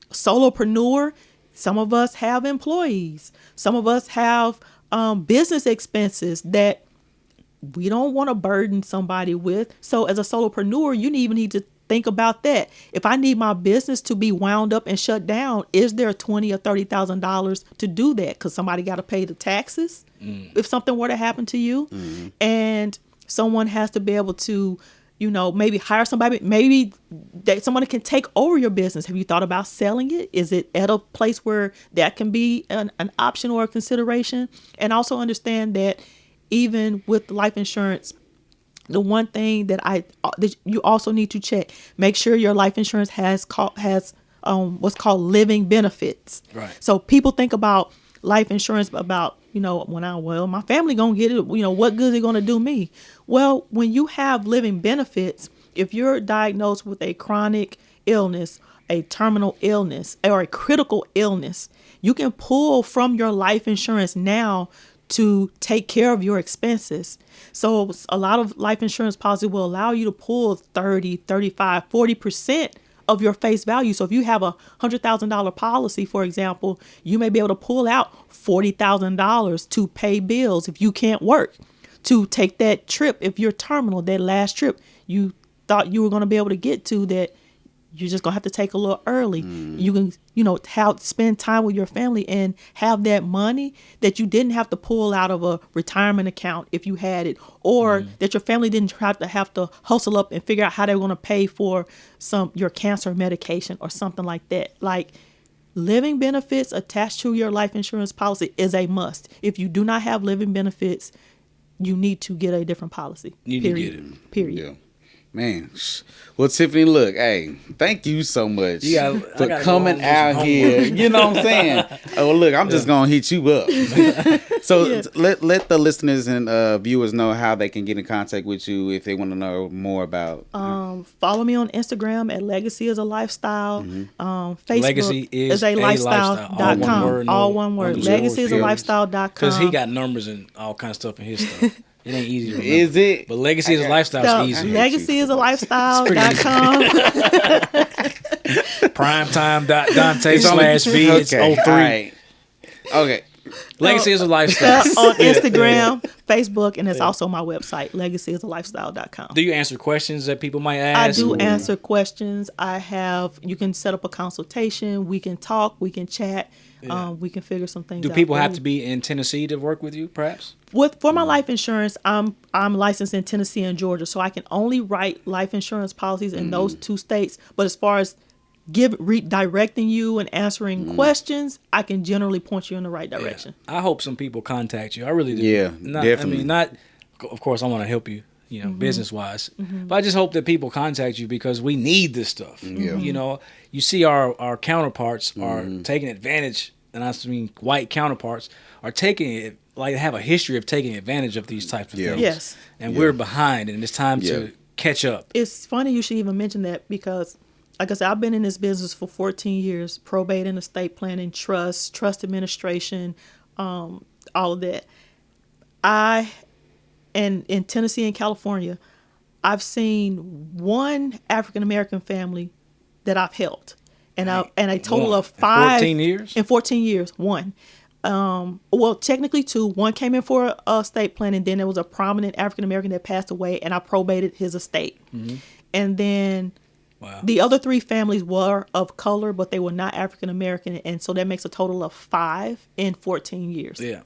Speaker 3: solopreneur. Some of us have employees. Some of us have business expenses that we don't want to burden somebody with. So as a solopreneur, you even need to think about that. If I need my business to be wound up and shut down, is there $20,000 or $30,000 to do that? Because somebody got to pay the taxes if something were to happen to you, and someone has to be able to, maybe hire somebody. Maybe someone can take over your business. Have you thought about selling it? Is it at a place where that can be an option or a consideration? And also understand that even with life insurance, the one thing that you also need to check, make sure your life insurance has what's called living benefits.
Speaker 1: Right.
Speaker 3: So people think about life insurance about, my family gonna get it, what good is it gonna do me? Well, when you have living benefits, if you're diagnosed with a chronic illness, a terminal illness, or a critical illness, you can pull from your life insurance now to take care of your expenses. So a lot of life insurance policy will allow you to pull 30, 35, 40% of your face value. So if you have a $100,000 policy, for example, you may be able to pull out $40,000 to pay bills if you can't work, to take that trip if you're terminal, that last trip you thought you were going to be able to get to that you're just going to have to take a little early. You can, spend time with your family and have that money that you didn't have to pull out of a retirement account if you had it, or that your family didn't have to hustle up and figure out how they're going to pay for your cancer medication or something like that. Like, living benefits attached to your life insurance policy is a must. If you do not have living benefits, you need to get a different policy.
Speaker 1: You need to get it.
Speaker 3: Period.
Speaker 2: Man, well, Tiffany, look, hey, thank you so much for
Speaker 1: gotta
Speaker 2: coming
Speaker 1: go home
Speaker 2: out
Speaker 1: with some
Speaker 2: here. You know what I'm saying? Oh, look, I'm just gonna hit you up. So
Speaker 3: Yeah.
Speaker 2: let the listeners and viewers know how they can get in contact with you if they want to know more about.
Speaker 3: Follow me on Instagram at Legacy is a Lifestyle. Facebook
Speaker 1: Legacy is
Speaker 3: a
Speaker 1: a lifestyle.
Speaker 3: lifestyle.com.
Speaker 1: All one word,
Speaker 3: All
Speaker 1: no
Speaker 3: one word.
Speaker 1: underscores,
Speaker 3: Legacy is a
Speaker 1: periods.
Speaker 3: lifestyle.com.
Speaker 1: Because he got numbers and all kinds of stuff in his stuff. It ain't easy to remember.
Speaker 2: Is it?
Speaker 1: But Legacy is a lifestyle is easy.
Speaker 3: Legacy is a lifestyle.com.
Speaker 1: Primetime.Dante/V. It's 03.
Speaker 2: All right. Okay.
Speaker 1: Legacy is a lifestyle.
Speaker 3: On Instagram, Facebook, and it's also my website, legacyisalifestyle.com.
Speaker 1: Do you answer questions that people might
Speaker 3: I
Speaker 1: ask?
Speaker 3: do answer questions. You can set up a consultation. We can talk. We can chat. We can figure some things out.
Speaker 1: Do people
Speaker 3: for
Speaker 1: have
Speaker 3: you.
Speaker 1: to be in Tennessee to work with you, perhaps?
Speaker 3: For my life insurance, I'm licensed in Tennessee and Georgia, so I can only write life insurance policies in those two states. But as far as directing you and answering questions, I can generally point you in the right direction.
Speaker 1: Yeah. I hope some people contact you. I really do.
Speaker 2: Yeah, definitely.
Speaker 1: I mean, of course, I want to help you, business wise. But I just hope that people contact you because we need this stuff.
Speaker 2: Yeah.
Speaker 1: You see our counterparts are taking advantage, and I mean white counterparts are taking it, like have a history of taking advantage of these types of things.
Speaker 3: Yes.
Speaker 1: And we're behind, and it's time to catch up.
Speaker 3: It's funny you should even mention that because, like I said, I've been in this business for 14 years, probate and estate planning, trust administration, all of that. And in Tennessee and California, I've seen one African-American family that I've helped. And a total of 5.
Speaker 1: 14 years?
Speaker 3: In 14 years, one. Well, technically 2. One came in for estate planning. Then there was a prominent African-American that passed away, and I probated his estate. And then the other 3 families were of color, but they were not African-American. And so that makes a total of 5 in 14 years.
Speaker 1: Yeah.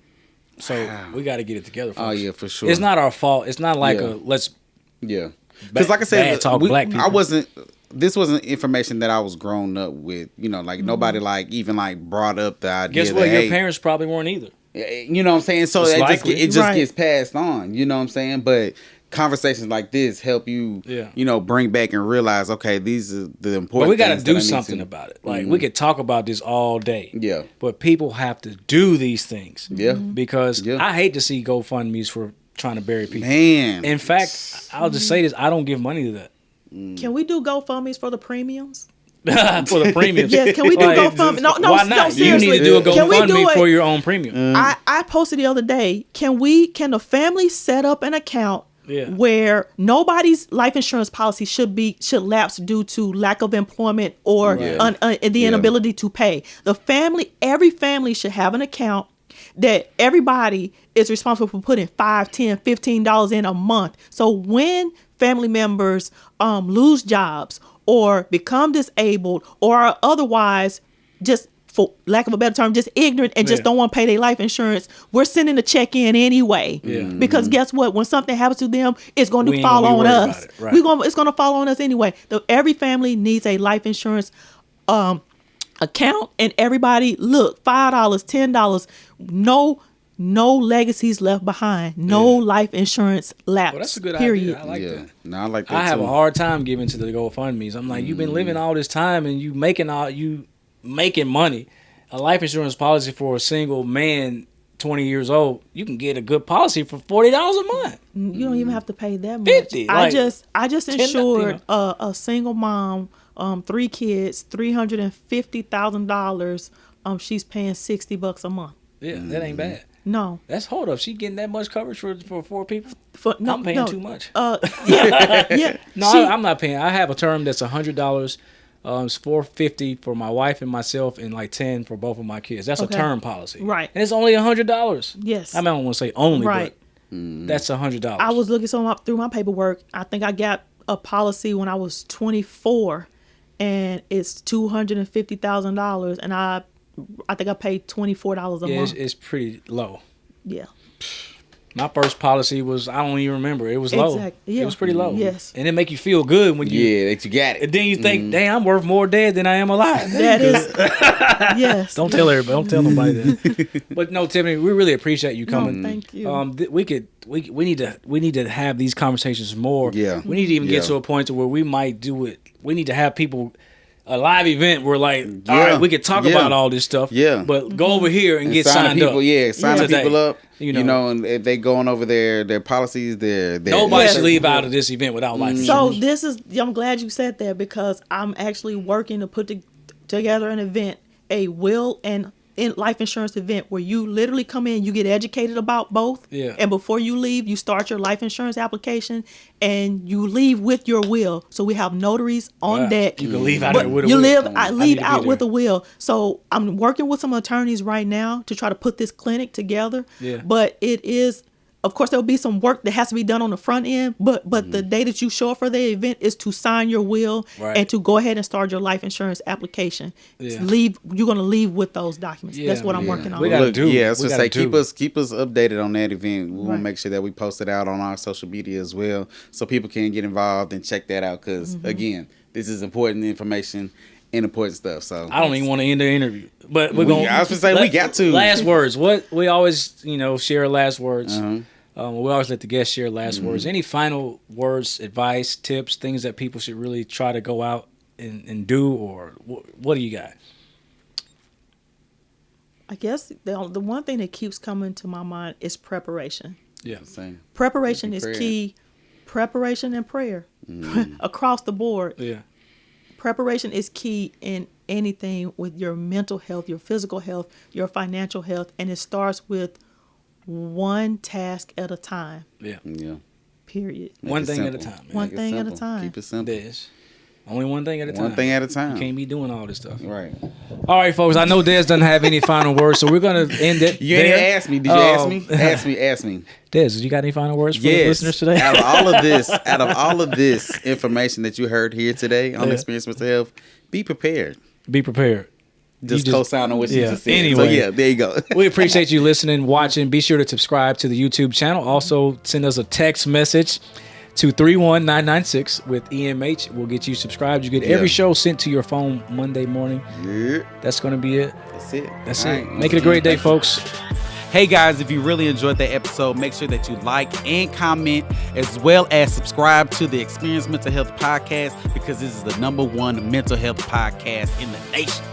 Speaker 1: So we got to get it together. Folks.
Speaker 2: Oh yeah, for sure.
Speaker 1: It's not our fault. It's not like let's.
Speaker 2: Yeah. Because like I said,
Speaker 1: talk black people.
Speaker 2: This wasn't information that I was grown up with. Nobody even brought up the idea.
Speaker 1: Guess what? Your parents probably weren't either.
Speaker 2: You know what I'm saying? So
Speaker 1: It's
Speaker 2: it
Speaker 1: likely.
Speaker 2: just gets passed on. You know what I'm saying? But conversations like this help you, bring back and realize, okay, these are the important.
Speaker 1: But we got to
Speaker 2: things
Speaker 1: do
Speaker 2: that I need
Speaker 1: something about it. Like we could talk about this all day.
Speaker 2: Yeah.
Speaker 1: But people have to do these things.
Speaker 2: Yeah.
Speaker 1: Because I hate to see GoFundMe's for trying to bury people.
Speaker 2: Man.
Speaker 1: In fact, I'll just say this: I don't give money to that.
Speaker 3: Can we do GoFundMes for the premiums?
Speaker 1: For the premiums.
Speaker 3: Yes, can we do GoFundMe? No,
Speaker 1: why not?
Speaker 3: seriously.
Speaker 1: You need to do a
Speaker 3: Can we do
Speaker 1: GoFundMe
Speaker 3: it?
Speaker 1: for your own premium.
Speaker 3: I posted the other day, can the family set up an account where nobody's life insurance policy should lapse due to lack of employment or the inability to pay? Every family should have an account that everybody is responsible for putting $5, $10, $15 in a month. So when family members lose jobs or become disabled or are otherwise, just for lack of a better term, just ignorant and just don't want to pay their life insurance, we're sending a check in anyway. Because guess what? When something happens to them, it's going to fall on us.
Speaker 1: Right.
Speaker 3: It's going to fall on us anyway. Every family needs a life insurance account, and everybody, look, $5, $10, no legacies left behind, no life insurance lapse.
Speaker 1: Well, that's a good
Speaker 3: period.
Speaker 1: idea. I like that.
Speaker 2: No, I like that
Speaker 1: I have
Speaker 2: too.
Speaker 1: a hard time giving to the GoFundMe's. I'm like, you've been living all this time and you making money. A life insurance policy for a single man, 20 years old, you can get a good policy for $40 a month.
Speaker 3: You don't even have to pay that much.
Speaker 1: 50,
Speaker 3: I
Speaker 1: like,
Speaker 3: just insured a single mom, 3 kids, $350,000. She's paying $60 a month.
Speaker 1: Yeah, that ain't bad.
Speaker 3: No.
Speaker 1: Hold up. She getting that much coverage for 4 people?
Speaker 3: No,
Speaker 1: I'm paying too much.
Speaker 3: Yeah.
Speaker 1: No, I'm not paying. I have a term that's $100. It's $450 for my wife and myself, and like $10 for both of my kids. That's a term policy,
Speaker 3: right?
Speaker 1: And it's only $100.
Speaker 3: Yes.
Speaker 1: I mean, I don't want to say only,
Speaker 3: right.
Speaker 1: But that's $100.
Speaker 3: I was looking through my paperwork. I think I got a policy when I was 24, and it's $250,000, and I think I paid $24 a month.
Speaker 1: It's pretty low.
Speaker 3: Yeah.
Speaker 1: My first policy was, I don't even remember. It was low.
Speaker 3: Exactly. Yeah.
Speaker 1: It was pretty low.
Speaker 3: Yes.
Speaker 1: And it make you feel good when you.
Speaker 2: Yeah, that you got it.
Speaker 1: And then you think, dang, I'm worth more dead than I am alive.
Speaker 3: That is, yes.
Speaker 1: Don't tell everybody. Don't tell nobody that. But no, Tiffany, we really appreciate you coming.
Speaker 3: No, thank you.
Speaker 1: We need to have these conversations more.
Speaker 2: Yeah.
Speaker 1: We need to even get to a point to where we might do it. We need to have people. A live event where all right, we could talk about all this stuff.
Speaker 2: Yeah.
Speaker 1: But go over here and get
Speaker 2: sign
Speaker 1: signed
Speaker 2: people,
Speaker 1: up.
Speaker 2: Yeah, sign the people up.
Speaker 1: You
Speaker 2: You
Speaker 1: know.
Speaker 2: know, and if they going over their policies, their
Speaker 1: Nobody should leave out of this event without life
Speaker 3: So
Speaker 1: insurance.
Speaker 3: I'm glad you said that because I'm actually working to put together an event, a will and life insurance event where you literally come in, you get educated about both.
Speaker 1: Yeah.
Speaker 3: And before you leave, you start your life insurance application and you leave with your will. So we have notaries on deck.
Speaker 1: You can leave out there with a
Speaker 3: you
Speaker 1: will.
Speaker 3: I leave out with a will. So I'm working with some attorneys right now to try to put this clinic together.
Speaker 1: Yeah.
Speaker 3: But it is, of course, there'll be some work that has to be done on the front end. But the day that you show up for the event is to sign your will and to go ahead and start your life insurance application.
Speaker 1: Yeah.
Speaker 3: You're going to leave with those documents. That's what I'm working on.
Speaker 1: We gotta do.
Speaker 2: Yeah, I was
Speaker 1: We
Speaker 2: gonna
Speaker 1: gotta
Speaker 2: say
Speaker 1: do.
Speaker 2: keep us updated on that event. We want to make sure that we post it out on our social media as well, so people can get involved and check that out. Because again, this is important information and important stuff. So
Speaker 1: I don't even want to end the interview, but we're going.
Speaker 2: I was gonna say we got to
Speaker 1: last words. What we always, share last words. We always let the guests share last words. Any final words, advice, tips, things that people should really try to go out and do, or what do you got?
Speaker 3: I guess the one thing that keeps coming to my mind is preparation.
Speaker 1: Yeah.
Speaker 2: same.
Speaker 3: Preparation is key. Preparation and prayer across the board.
Speaker 1: Yeah.
Speaker 3: Preparation is key in anything with your mental health, your physical health, your financial health, and it starts with one task at a time.
Speaker 1: Yeah.
Speaker 2: Yeah.
Speaker 3: Period.
Speaker 1: One thing at a time. Man.
Speaker 3: One thing at a time.
Speaker 2: Keep it simple.
Speaker 1: Dez. Only one thing at a time.
Speaker 2: One thing at a time.
Speaker 1: You can't be doing all this stuff.
Speaker 2: Right.
Speaker 1: All right, folks. I know Dez doesn't have any final words, so we're gonna end it.
Speaker 2: You ain't even asked me. Did you ask me? Ask me.
Speaker 1: Dez, you got any final words for the
Speaker 2: Yes.
Speaker 1: listeners today?
Speaker 2: Out of all of this information that you heard here today on Experience Mental Health, be prepared.
Speaker 1: Be prepared.
Speaker 2: Just co-sign on what you just said.
Speaker 1: Anyway.
Speaker 2: So yeah, there you go.
Speaker 1: We appreciate you listening, watching. Be sure to subscribe to the YouTube channel. Also, send us a text message to 31996 with EMH. We'll get you subscribed. You get every show sent to your phone Monday morning.
Speaker 2: Yeah.
Speaker 1: That's going to be it.
Speaker 2: That's it.
Speaker 1: That's
Speaker 2: All
Speaker 1: it.
Speaker 2: right.
Speaker 1: Make it a great day, folks.
Speaker 2: Hey guys, if you really enjoyed that episode, make sure that you like and comment, as well as subscribe to the Experience Mental Health Podcast, because this is the #1 mental health podcast in the nation.